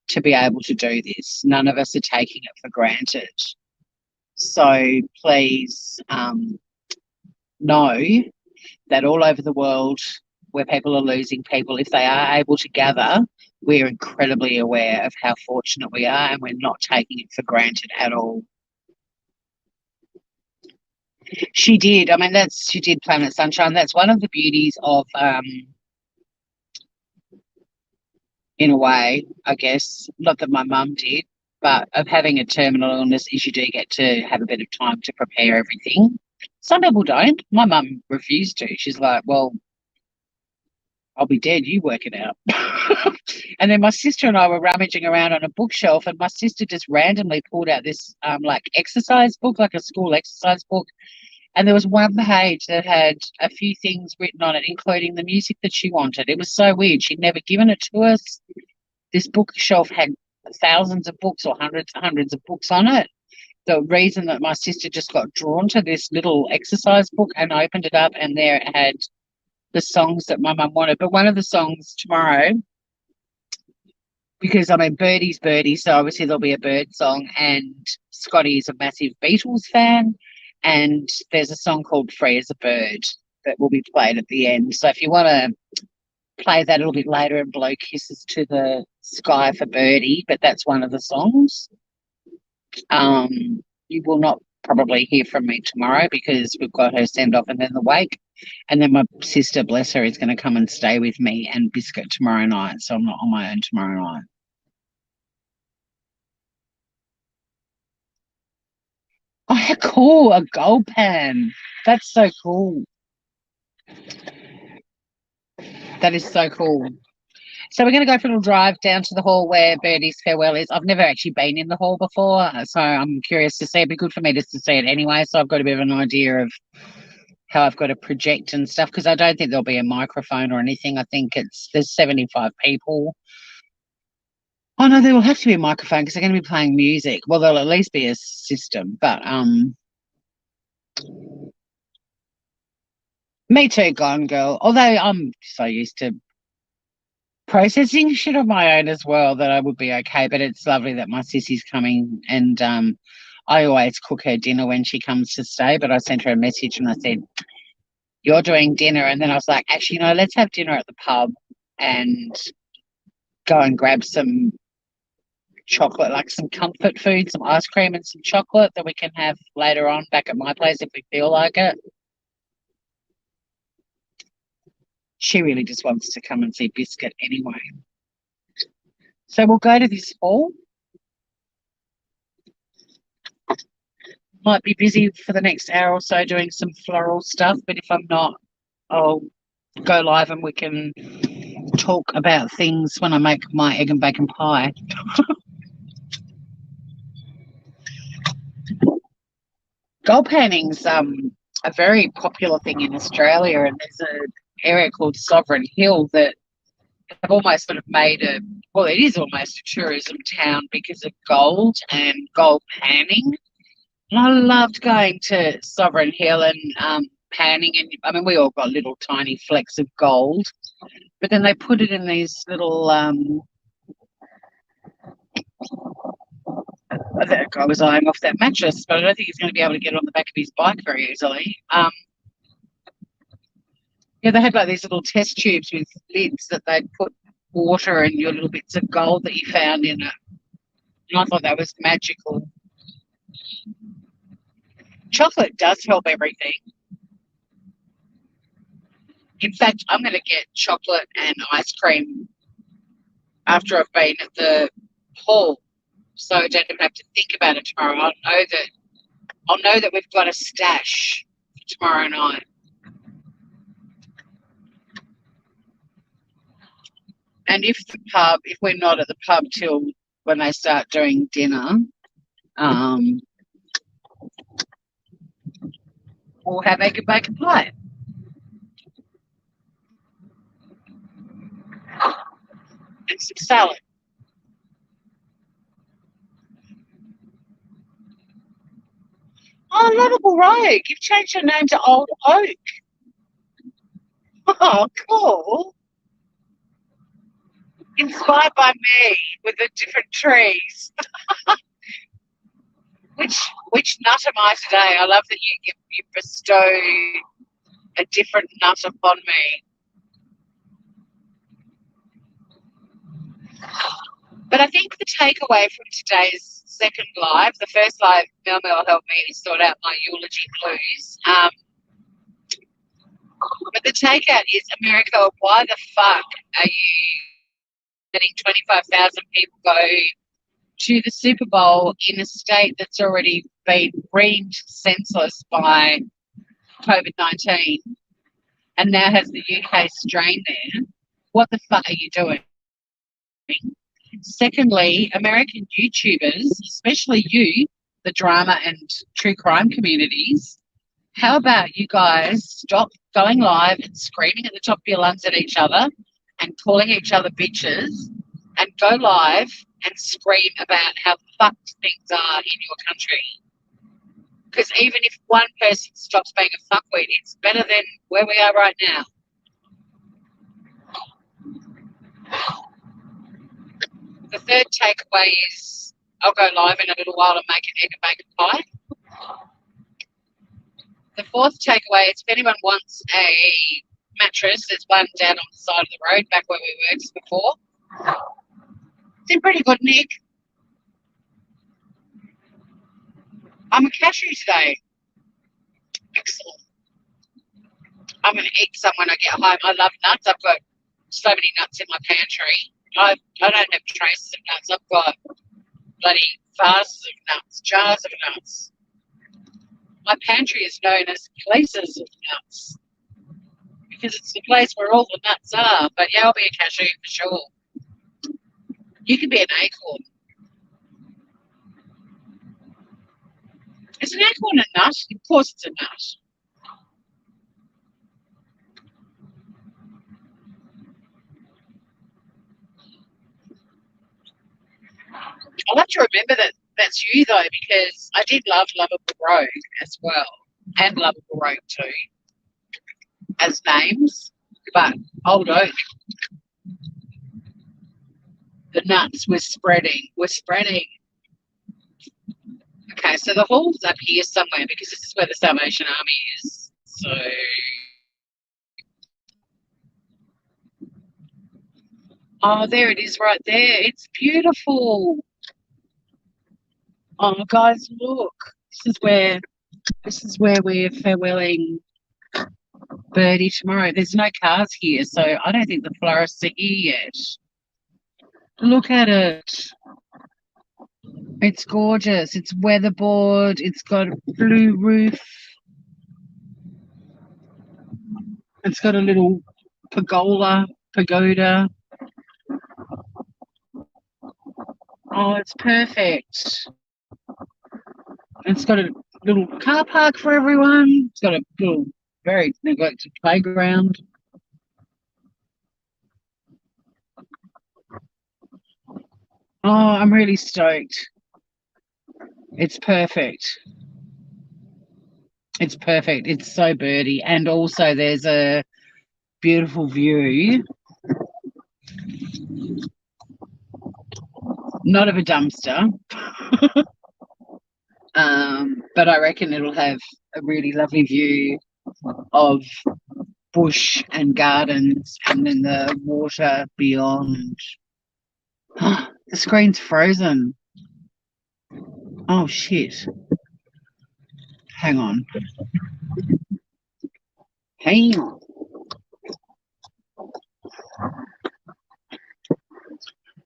Speaker 1: to be able to do this. None of us are taking it for granted. So please know that all over the world where people are losing people, if they are able to gather, we're incredibly aware of how fortunate we are, and we're not taking it for granted at all. She did. I mean, she did Planet Sunshine. That's one of the beauties of in a way, I guess. Not that my mum did, but of having a terminal illness is you do get to have a bit of time to prepare everything. Some people don't. My mum refused to. She's like, well, I'll be dead, you work it out. And then my sister and I were rummaging around on a bookshelf, and my sister just randomly pulled out this like exercise book, like a school exercise book. And there was one page that had a few things written on it, including the music that she wanted. It was so weird. She'd never given it to us. This bookshelf had thousands of books or hundreds of books on it. The reason that my sister just got drawn to this little exercise book and opened it up, and there it had the songs that my mum wanted. But one of the songs tomorrow, because I mean, Birdie's Birdie, so obviously there'll be a bird song, and Scotty is a massive Beatles fan, and there's a song called Free as a Bird that will be played at the end. So if you want to play that a little bit later and blow kisses to the sky for Birdie, but that's one of the songs. You will not probably hear from me tomorrow because we've got her send off and then the wake. And then my sister, bless her, is going to come and stay with me and Biscuit tomorrow night. So I'm not on my own tomorrow night. Oh, how cool. A gold pan. That's so cool. That is so cool. So we're going to go for a little drive down to the hall where Birdie's farewell is. I've never actually been in the hall before, so I'm curious to see. It'd be good for me just to see it anyway, so I've got a bit of an idea of how I've got to project and stuff, because I don't think there'll be a microphone or anything. I think there's 75 people. Oh no, there will have to be a microphone because they're going to be playing music. Well, there'll at least be a system, but me too, gone girl. Although I'm so used to processing shit on my own as well that I would be okay. But it's lovely that my sissy's coming, and I always cook her dinner when she comes to stay. But I sent her a message and I said, "You're doing dinner," and then I was like, "Actually, no, let's have dinner at the pub and go and grab some chocolate, like some comfort food, some ice cream and some chocolate that we can have later on back at my place if we feel like it." She really just wants to come and see Biscuit anyway. So we'll go to this hall. Might be busy for the next hour or so doing some floral stuff, but if I'm not, I'll go live and we can talk about things when I make my egg and bacon pie. Gold panning's a very popular thing in Australia, and there's an area called Sovereign Hill that have almost sort of made well, it is almost a tourism town because of gold and gold panning. And I loved going to Sovereign Hill and panning, and I mean, we all got little tiny flecks of gold, but then they put it in these little. That guy was eyeing off that mattress, but I don't think he's going to be able to get on the back of his bike very easily. Yeah, they had like these little test tubes with lids that they'd put water and your little bits of gold that you found in it. And I thought that was magical. Chocolate does help everything. In fact, I'm going to get chocolate and ice cream after I've been at the hall, so I don't even have to think about it tomorrow. I'll know that we've got a stash for tomorrow night. And if we're not at the pub till when they start doing dinner, we'll have egg and bacon pie. And some salad. Oh, Lovable Rogue, you've changed your name to Old Oak. Oh, cool. Inspired by me with the different trees. Which nut am I today? I love that you bestow a different nut upon me. But I think the takeaway from today's second live, the first live, Mel helped me sort out my eulogy blues. But the takeout is, America, why the fuck are you letting 25,000 people go to the Super Bowl in a state that's already been reamed senseless by COVID-19 and now has the UK strain there. What the fuck are you doing? Secondly, American YouTubers, especially you, the drama and true crime communities, how about you guys stop going live and screaming at the top of your lungs at each other and calling each other bitches and go live and scream about how fucked things are in your country? Because even if one person stops being a fuckwit, it's better than where we are right now. The third takeaway is I'll go live in a little while and make an egg and bacon pie. The fourth takeaway is if anyone wants a mattress, there's one down on the side of the road back where we worked before. It's in pretty good nick. I'm a cashew today. Excellent. I'm going to eat some when I get home. I love nuts. I've got so many nuts in my pantry. I don't have traces of nuts. I've got bloody vases of nuts, jars of nuts. My pantry is known as places of nuts because it's the place where all the nuts are. But yeah, I'll be a cashew for sure. You can be an acorn. Is an acorn a nut? Of course it's a nut. I'll have to remember that that's you though, because I did love Lovable Rogue as well, and Lovable Rogue too, as names. But Old Oak, the nuts were spreading. Okay, so the hall's up here somewhere because this is where the Salvation Army is. So oh, there it is right there. It's beautiful. Oh, guys, look. This is where we're farewelling Birdie tomorrow. There's no cars here, so I don't think the florists are here yet. Look at it. It's gorgeous. It's weatherboard. It's got a blue roof. It's got a little pagoda. Oh, it's perfect. It's got a little car park for everyone. It's got a little very neglected playground. Oh, I'm really stoked. It's perfect. It's perfect. It's so birdie. And also there's a beautiful view. Not of a dumpster. But I reckon it'll have a really lovely view of bush and gardens and then the water beyond. The screen's frozen. Oh, shit. Hang on.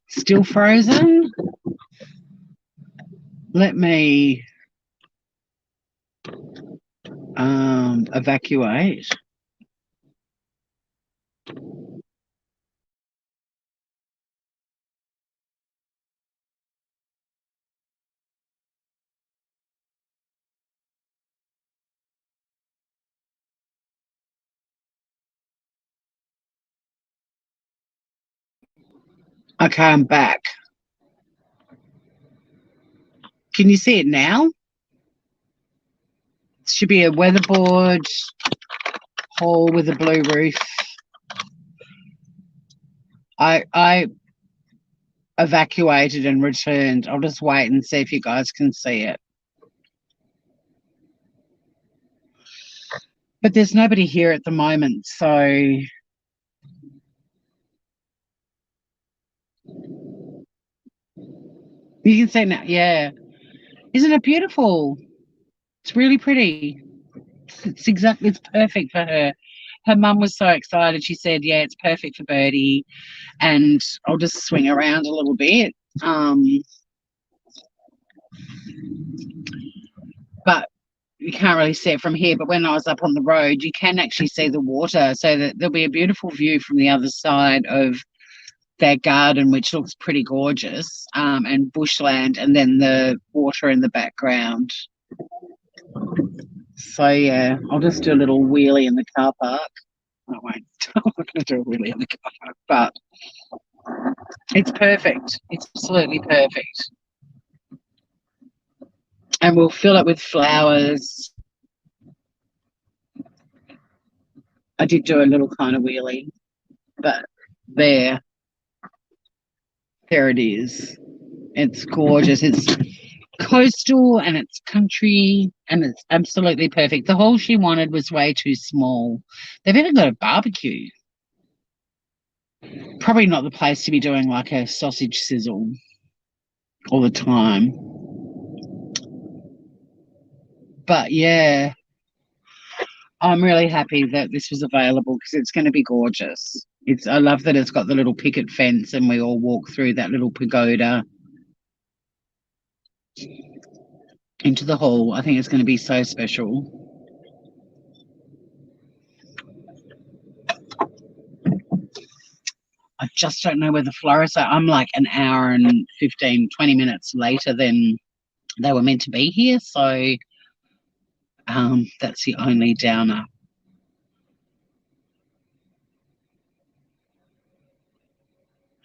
Speaker 1: Still frozen? Let me evacuate. Okay, I'm back. Can you see it now? It should be a weatherboard hall with a blue roof. I evacuated and returned. I'll just wait and see if you guys can see it. But there's nobody here at the moment, so you can see now. Yeah. Isn't it beautiful? It's really pretty. It's perfect for her. her mum was so excited. She said, yeah, it's perfect for Birdie, and I'll just swing around a little bit. But you can't really see it from here. But when I was up on the road, you can actually see the water, so that there'll be a beautiful view from the other side of their garden, which looks pretty gorgeous, and bushland, and then the water in the background. So yeah, I'll just do a little wheelie in the car park. I won't. I'm not going to do a wheelie in the car park, but it's perfect. It's absolutely perfect. And we'll fill it with flowers. I did do a little kind of wheelie, but there it is. It's gorgeous. It's coastal and it's country and it's absolutely perfect. The hall she wanted was way too small. They've even got a barbecue. Probably not the place to be doing like a sausage sizzle all the time. But yeah, I'm really happy that this was available because it's going to be gorgeous. I love that it's got the little picket fence and we all walk through that little pagoda into the hall. I think it's going to be so special. I just don't know where the florists are. I'm like an hour and 15, 20 minutes later than they were meant to be here. So that's the only downer.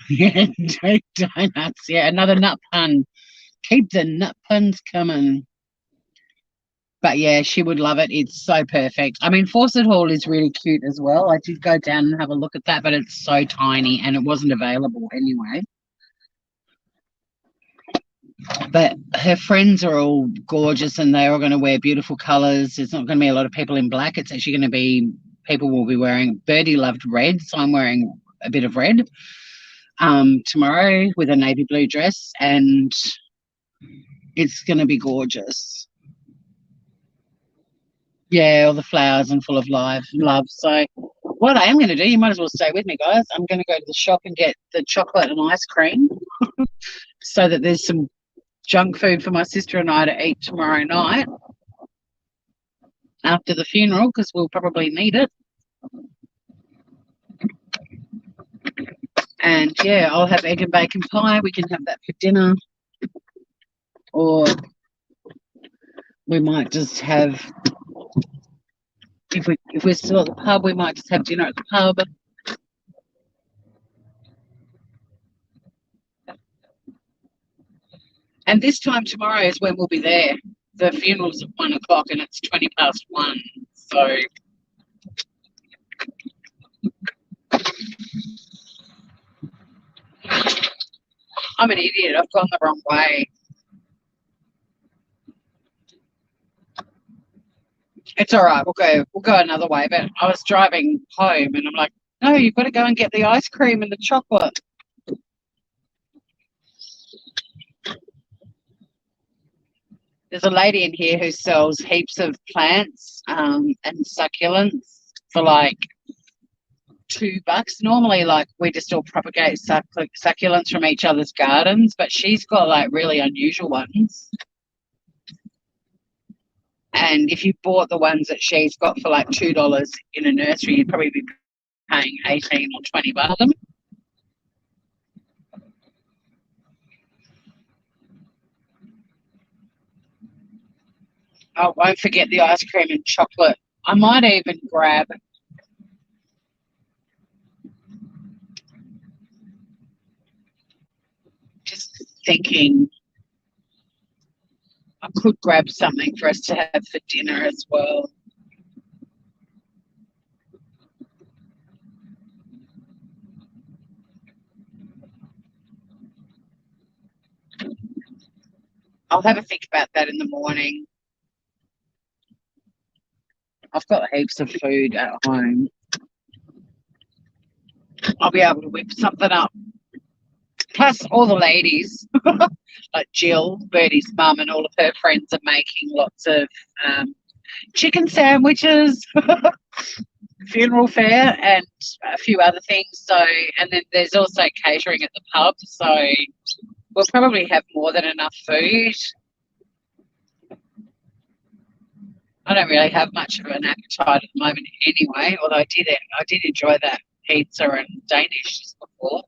Speaker 1: Yeah, donuts. Yeah, another nut pun. Keep the nut puns coming. But yeah, she would love it. It's so perfect. I mean, Fawcett Hall is really cute as well. I did go down and have a look at that, but it's so tiny and it wasn't available anyway. But her friends are all gorgeous and they're all going to wear beautiful colours. There's not going to be a lot of people in black. It's actually going to be, people will be wearing, Birdie loved red, so I'm wearing a bit of red tomorrow with a navy blue dress, and it's going to be gorgeous. Yeah, all the flowers and full of love. So what I am going to do, you might as well stay with me, guys. I'm going to go to the shop and get the chocolate and ice cream so that there's some junk food for my sister and I to eat tomorrow night after the funeral, because we'll probably need it. And yeah, I'll have egg and bacon pie. We can have that for dinner. Or we might just have, if we're still at the pub, we might just have dinner at the pub. And this time tomorrow is when we'll be there. The funeral's at 1 o'clock and it's 20 past 1. So I'm an idiot. I've gone the wrong way. It's all right. We'll go another way. But I was driving home and I'm like, no, you've got to go and get the ice cream and the chocolate. There's a lady in here who sells heaps of plants and succulents for like $2. Normally, like, we just all propagate succulents from each other's gardens, but she's got like really unusual ones. And if you bought the ones that she's got for like $2 in a nursery, you'd probably be paying 18 or 20 for them. I won't forget the ice cream and chocolate. I might even grab just thinking I could grab something for us to have for dinner as well. I'll have a think about that in the morning. I've got heaps of food at home. I'll be able to whip something up. Plus, all the ladies, like Jill, Birdie's mum, and all of her friends are making lots of chicken sandwiches. funeral fare and a few other things. So, and then there's also catering at the pub. So we'll probably have more than enough food. I don't really have much of an appetite at the moment anyway, although I did enjoy that pizza and Danish just before.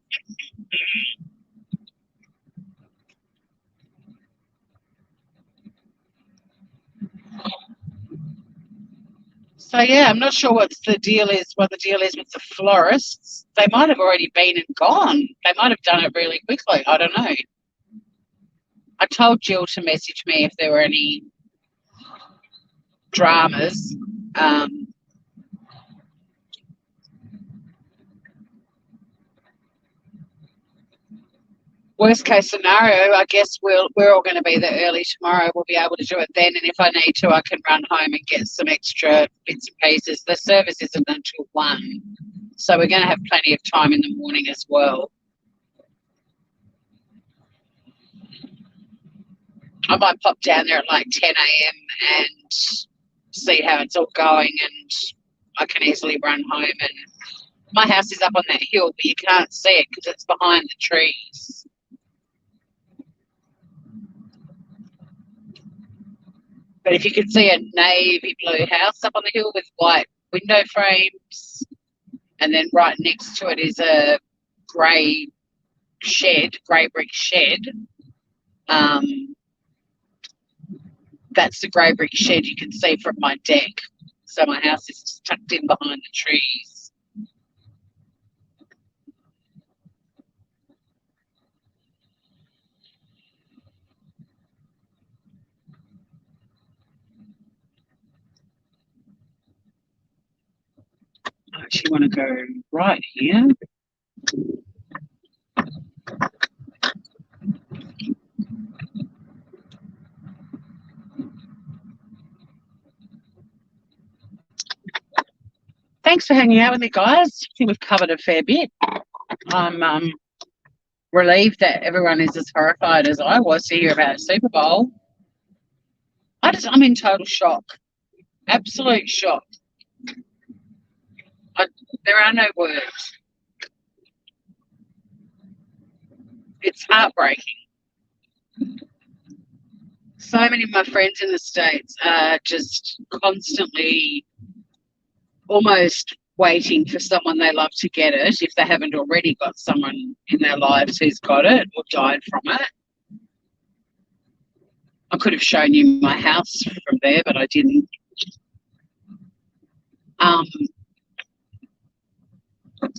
Speaker 1: So yeah, I'm not sure what the deal is with the florists. They might have already been and gone. They might have done it really quickly. I don't know. I told Jill to message me if there were any dramas. Worst case scenario, I guess we're all going to be there early tomorrow. We'll be able to do it then, and if I need to, I can run home and get some extra bits and pieces. The service isn't until 1, so we're going to have plenty of time in the morning as well. I might pop down there at like 10 a.m. and see how it's all going, and I can easily run home. And my house is up on that hill, but you can't see it because it's behind the trees. But if you could see a navy blue house up on the hill with white window frames, and then right next to it is a grey brick shed. That's the grey brick shed you can see from my deck. So my house is just tucked in behind the trees. I actually want to go right here. Thanks for hanging out with me, guys. I think we've covered a fair bit. I'm relieved that everyone is as horrified as I was to hear about a Super Bowl. I'm in total shock. Absolute shock. There are no words. It's heartbreaking. So many of my friends in the States are just constantly almost waiting for someone they love to get it, if they haven't already got someone in their lives who's got it or died from it. I could have shown you my house from there, but I didn't.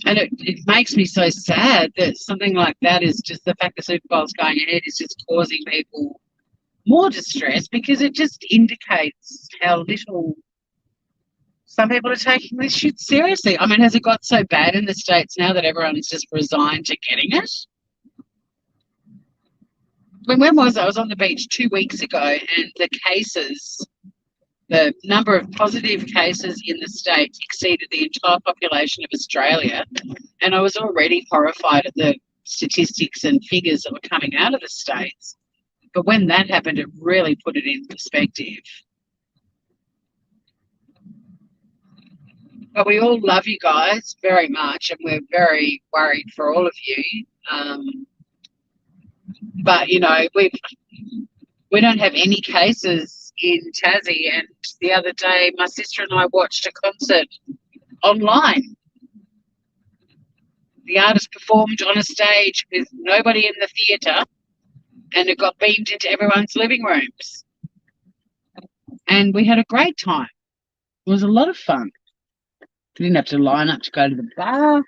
Speaker 1: And it makes me so sad that something like that is just the fact the Super Bowl's going ahead is just causing people more distress, because it just indicates how little some people are taking this shit seriously. I mean, has it got so bad in the States now that everyone is just resigned to getting it? When was I? I was on the beach 2 weeks ago, and the number of positive cases in the States exceeded the entire population of Australia. And I was already horrified at the statistics and figures that were coming out of the States. But when that happened, it really put it in perspective. But we all love you guys very much, and we're very worried for all of you. But, you know, we don't have any cases in Tassie, and the other day my sister and I watched a concert online. The artist performed on a stage with nobody in the theatre, and it got beamed into everyone's living rooms. And we had a great time. It was a lot of fun. We didn't have to line up to go to the bar.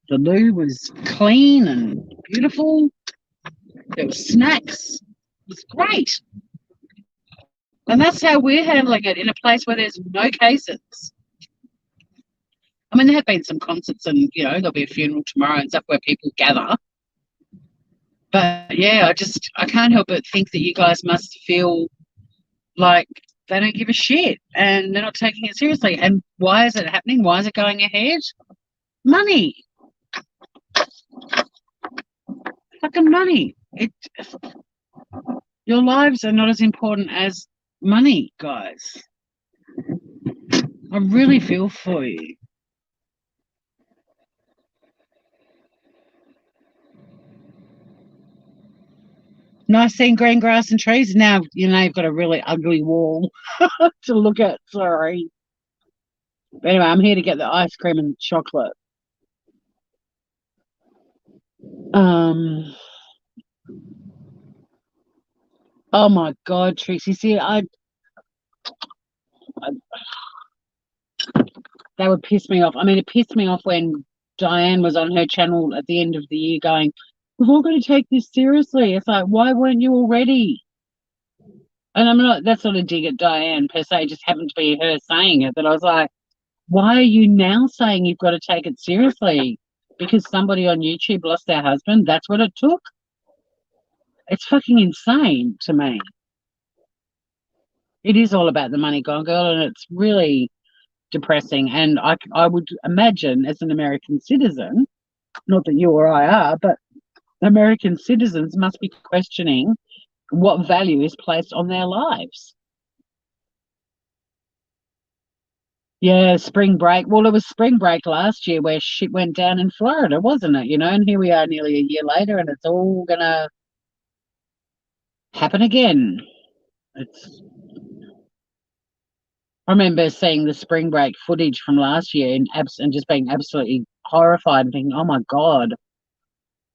Speaker 1: The loo was clean and beautiful. There were snacks. It was great. And that's how we're handling it, in a place where there's no cases. I mean, there have been some concerts, and, you know, there'll be a funeral tomorrow and stuff where people gather. But, yeah, I can't help but think that you guys must feel like they don't give a shit and they're not taking it seriously. And why is it happening? Why is it going ahead? Money. Fucking money. Your lives are not as important as money, guys. I really feel for you. Nice seeing green grass and trees. Now, you've got a really ugly wall to look at. Sorry. But anyway, I'm here to get the ice cream and chocolate. Um, oh my God, Trixie. See, that would piss me off. I mean, it pissed me off when Diane was on her channel at the end of the year going, we've all got to take this seriously. It's like, why weren't you already? And that's not a dig at Diane per se, it just happened to be her saying it. But I was like, why are you now saying you've got to take it seriously? Because somebody on YouTube lost their husband? That's what it took? It's fucking insane to me. It is all about the money gone, girl, and it's really depressing. And I would imagine, as an American citizen, not that you or I are, but American citizens must be questioning what value is placed on their lives. Yeah, spring break. Well, it was spring break last year where shit went down in Florida, wasn't it? And here we are nearly a year later and it's all going to happen again. I remember seeing the spring break footage from last year and just being absolutely horrified and thinking, oh my God,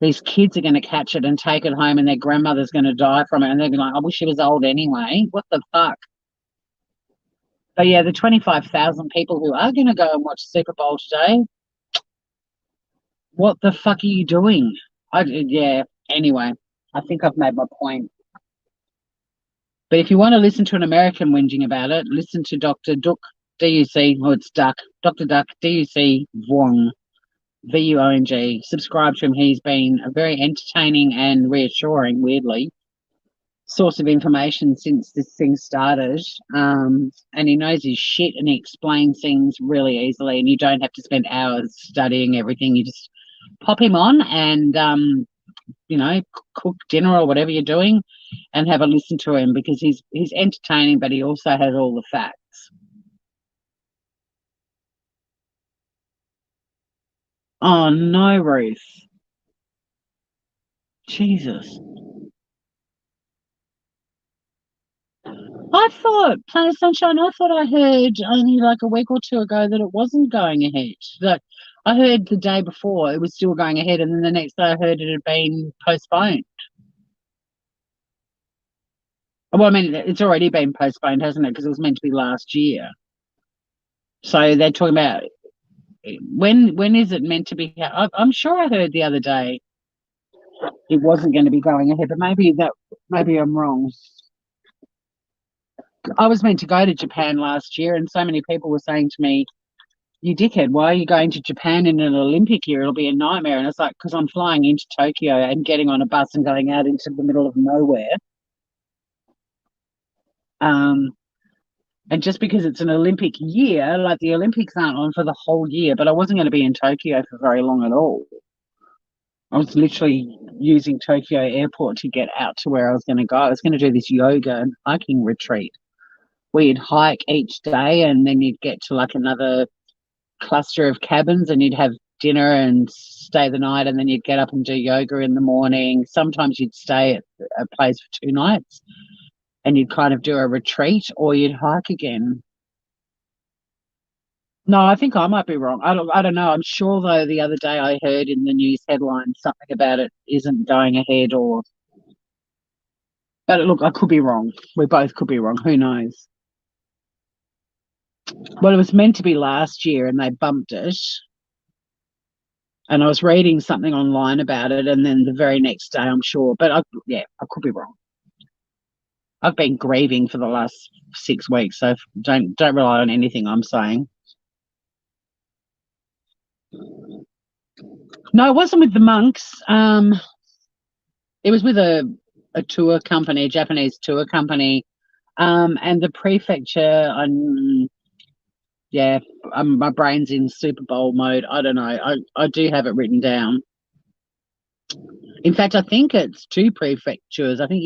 Speaker 1: these kids are going to catch it and take it home and their grandmother's going to die from it. And they're going to be like, I wish she was old anyway. What the fuck? But yeah, the 25,000 people who are going to go and watch Super Bowl today, what the fuck are you doing? Yeah, anyway, I think I've made my point. But if you want to listen to an American whinging about it, listen to Dr. Duck, D-U-C, it's Duck, Dr. Duck, D-U-C, Vuong, V-U-O-N-G. Subscribe to him. He's been a very entertaining and reassuring, weirdly, source of information since this thing started. And he knows his shit and he explains things really easily, and you don't have to spend hours studying everything. You just pop him on and cook dinner or whatever you're doing and have a listen to him, because he's entertaining, but he also has all the facts. Oh no, Ruth. Jesus. I thought, Planet Sunshine, I thought I heard only like a week or two ago that it wasn't going ahead. That I heard the day before it was still going ahead, and then the next day I heard it had been postponed. Well, I mean, it's already been postponed, hasn't it? Because it was meant to be last year. So they're talking about when is it meant to be? I'm sure I heard the other day it wasn't going to be going ahead, but maybe I'm wrong. I was meant to go to Japan last year, and so many people were saying to me, you dickhead, why are you going to Japan in an Olympic year? It'll be a nightmare. And it's like, because I'm flying into Tokyo and getting on a bus and going out into the middle of nowhere. And just because it's an Olympic year, like the Olympics aren't on for the whole year, but I wasn't going to be in Tokyo for very long at all. I was literally using Tokyo airport to get out to where I was going to go. I was going to do this yoga and hiking retreat where you'd hike each day and then you'd get to like another cluster of cabins and you'd have dinner and stay the night, and then you'd get up and do yoga in the morning. Sometimes you'd stay at a place for 2 nights and you'd kind of do a retreat, or you'd hike again. No, I think I might be wrong. I don't know. I'm sure though the other day I heard in the news headlines something about it isn't going ahead, but look, I could be wrong. We both could be wrong. Who knows? Well, it was meant to be last year and they bumped it. And I was reading something online about it, and then the very next day, I'm sure. But I could be wrong. I've been grieving for the last 6 weeks, so don't rely on anything I'm saying. No, it wasn't with the monks. It was with a tour company, a Japanese tour company, and the prefecture. My brain's in Super Bowl mode. I don't know. I do have it written down. In fact, I think it's 2 prefectures. I think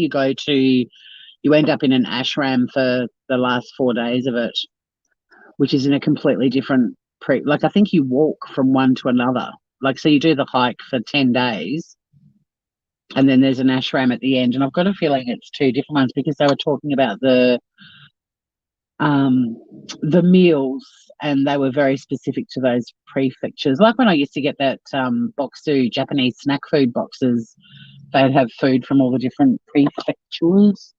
Speaker 1: you end up in an ashram for the last 4 days of it, which is in a completely different I think you walk from one to another. Like, so you do the hike for 10 days and then there's an ashram at the end. And I've got a feeling it's two different ones because they were talking about um, the meals, and they were very specific to those prefectures. Like when I used to get that boxu Japanese snack food boxes, they'd have food from all the different prefectures.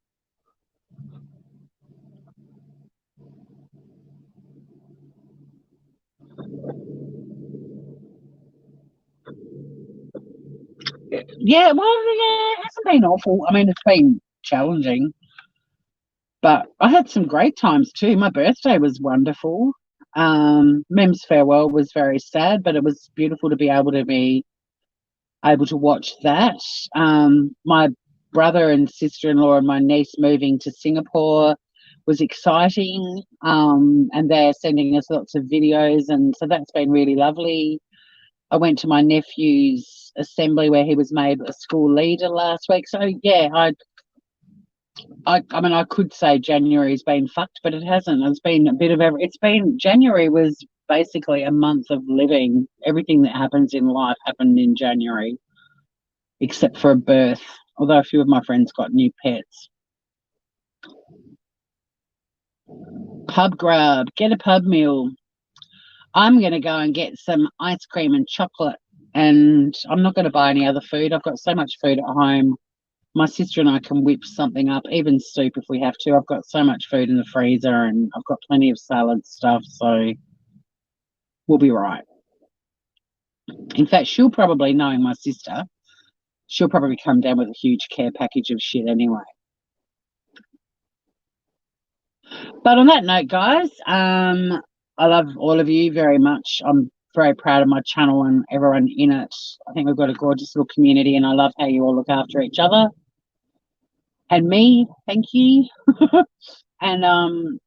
Speaker 1: Yeah, well, yeah, it hasn't been awful. I mean, it's been challenging, but I had some great times too. My birthday was wonderful. Mem's farewell was very sad, but it was beautiful to be able to watch that. My brother and sister-in-law and my niece moving to Singapore was exciting. And they're sending us lots of videos, and so that's been really lovely. I went to my nephew's assembly where he was made a school leader last week. So yeah, I mean, I could say January's been fucked, but it hasn't. It's been a bit of every. It's been January was basically a month of living. Everything that happens in life happened in January, except for a birth. Although a few of my friends got new pets. Pub grub, get a pub meal. I'm going to go and get some ice cream and chocolate, and I'm not going to buy any other food. I've got so much food at home. My sister and I can whip something up, even soup if we have to. I've got so much food in the freezer, and I've got plenty of salad stuff, so we'll be right. In fact, she'll probably, knowing my sister, she'll probably come down with a huge care package of shit anyway. But on that note, guys, I love all of you very much. I'm very proud of my channel and everyone in it. I think we've got a gorgeous little community, and I love how you all look after each other and me. Thank you. And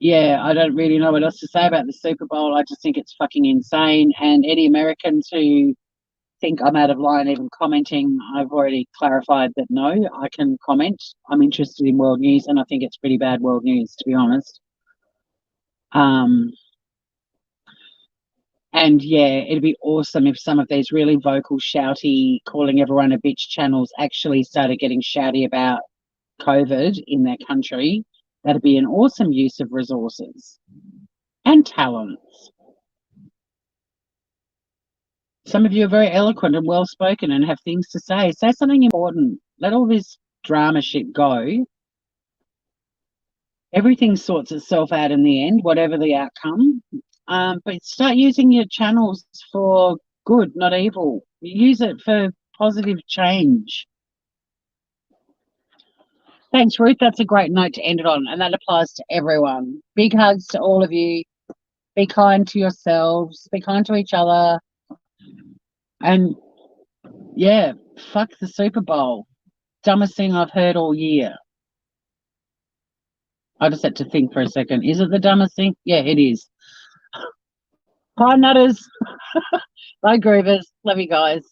Speaker 1: yeah, I don't really know what else to say about the Super Bowl. I just think it's fucking insane. And any Americans who think I'm out of line even commenting, I've already clarified that no, I can comment. I'm interested in world news, and I think it's pretty bad world news, to be honest. Um, and yeah, it'd be awesome if some of these really vocal, shouty, calling everyone a bitch channels actually started getting shouty about COVID in their country. That'd be an awesome use of resources and talents. Some of you are very eloquent and well spoken and have things to say. Say something important. Let all this drama shit go. Everything sorts itself out in the end, whatever the outcome. But start using your channels for good, not evil. Use it for positive change. Thanks, Ruth. That's a great note to end it on, and that applies to everyone. Big hugs to all of you. Be kind to yourselves. Be kind to each other. And yeah, fuck the Super Bowl. Dumbest thing I've heard all year. I just had to think for a second. Is it the dumbest thing? Yeah, it is. Bye, nutters. Bye, groovers. Love you guys.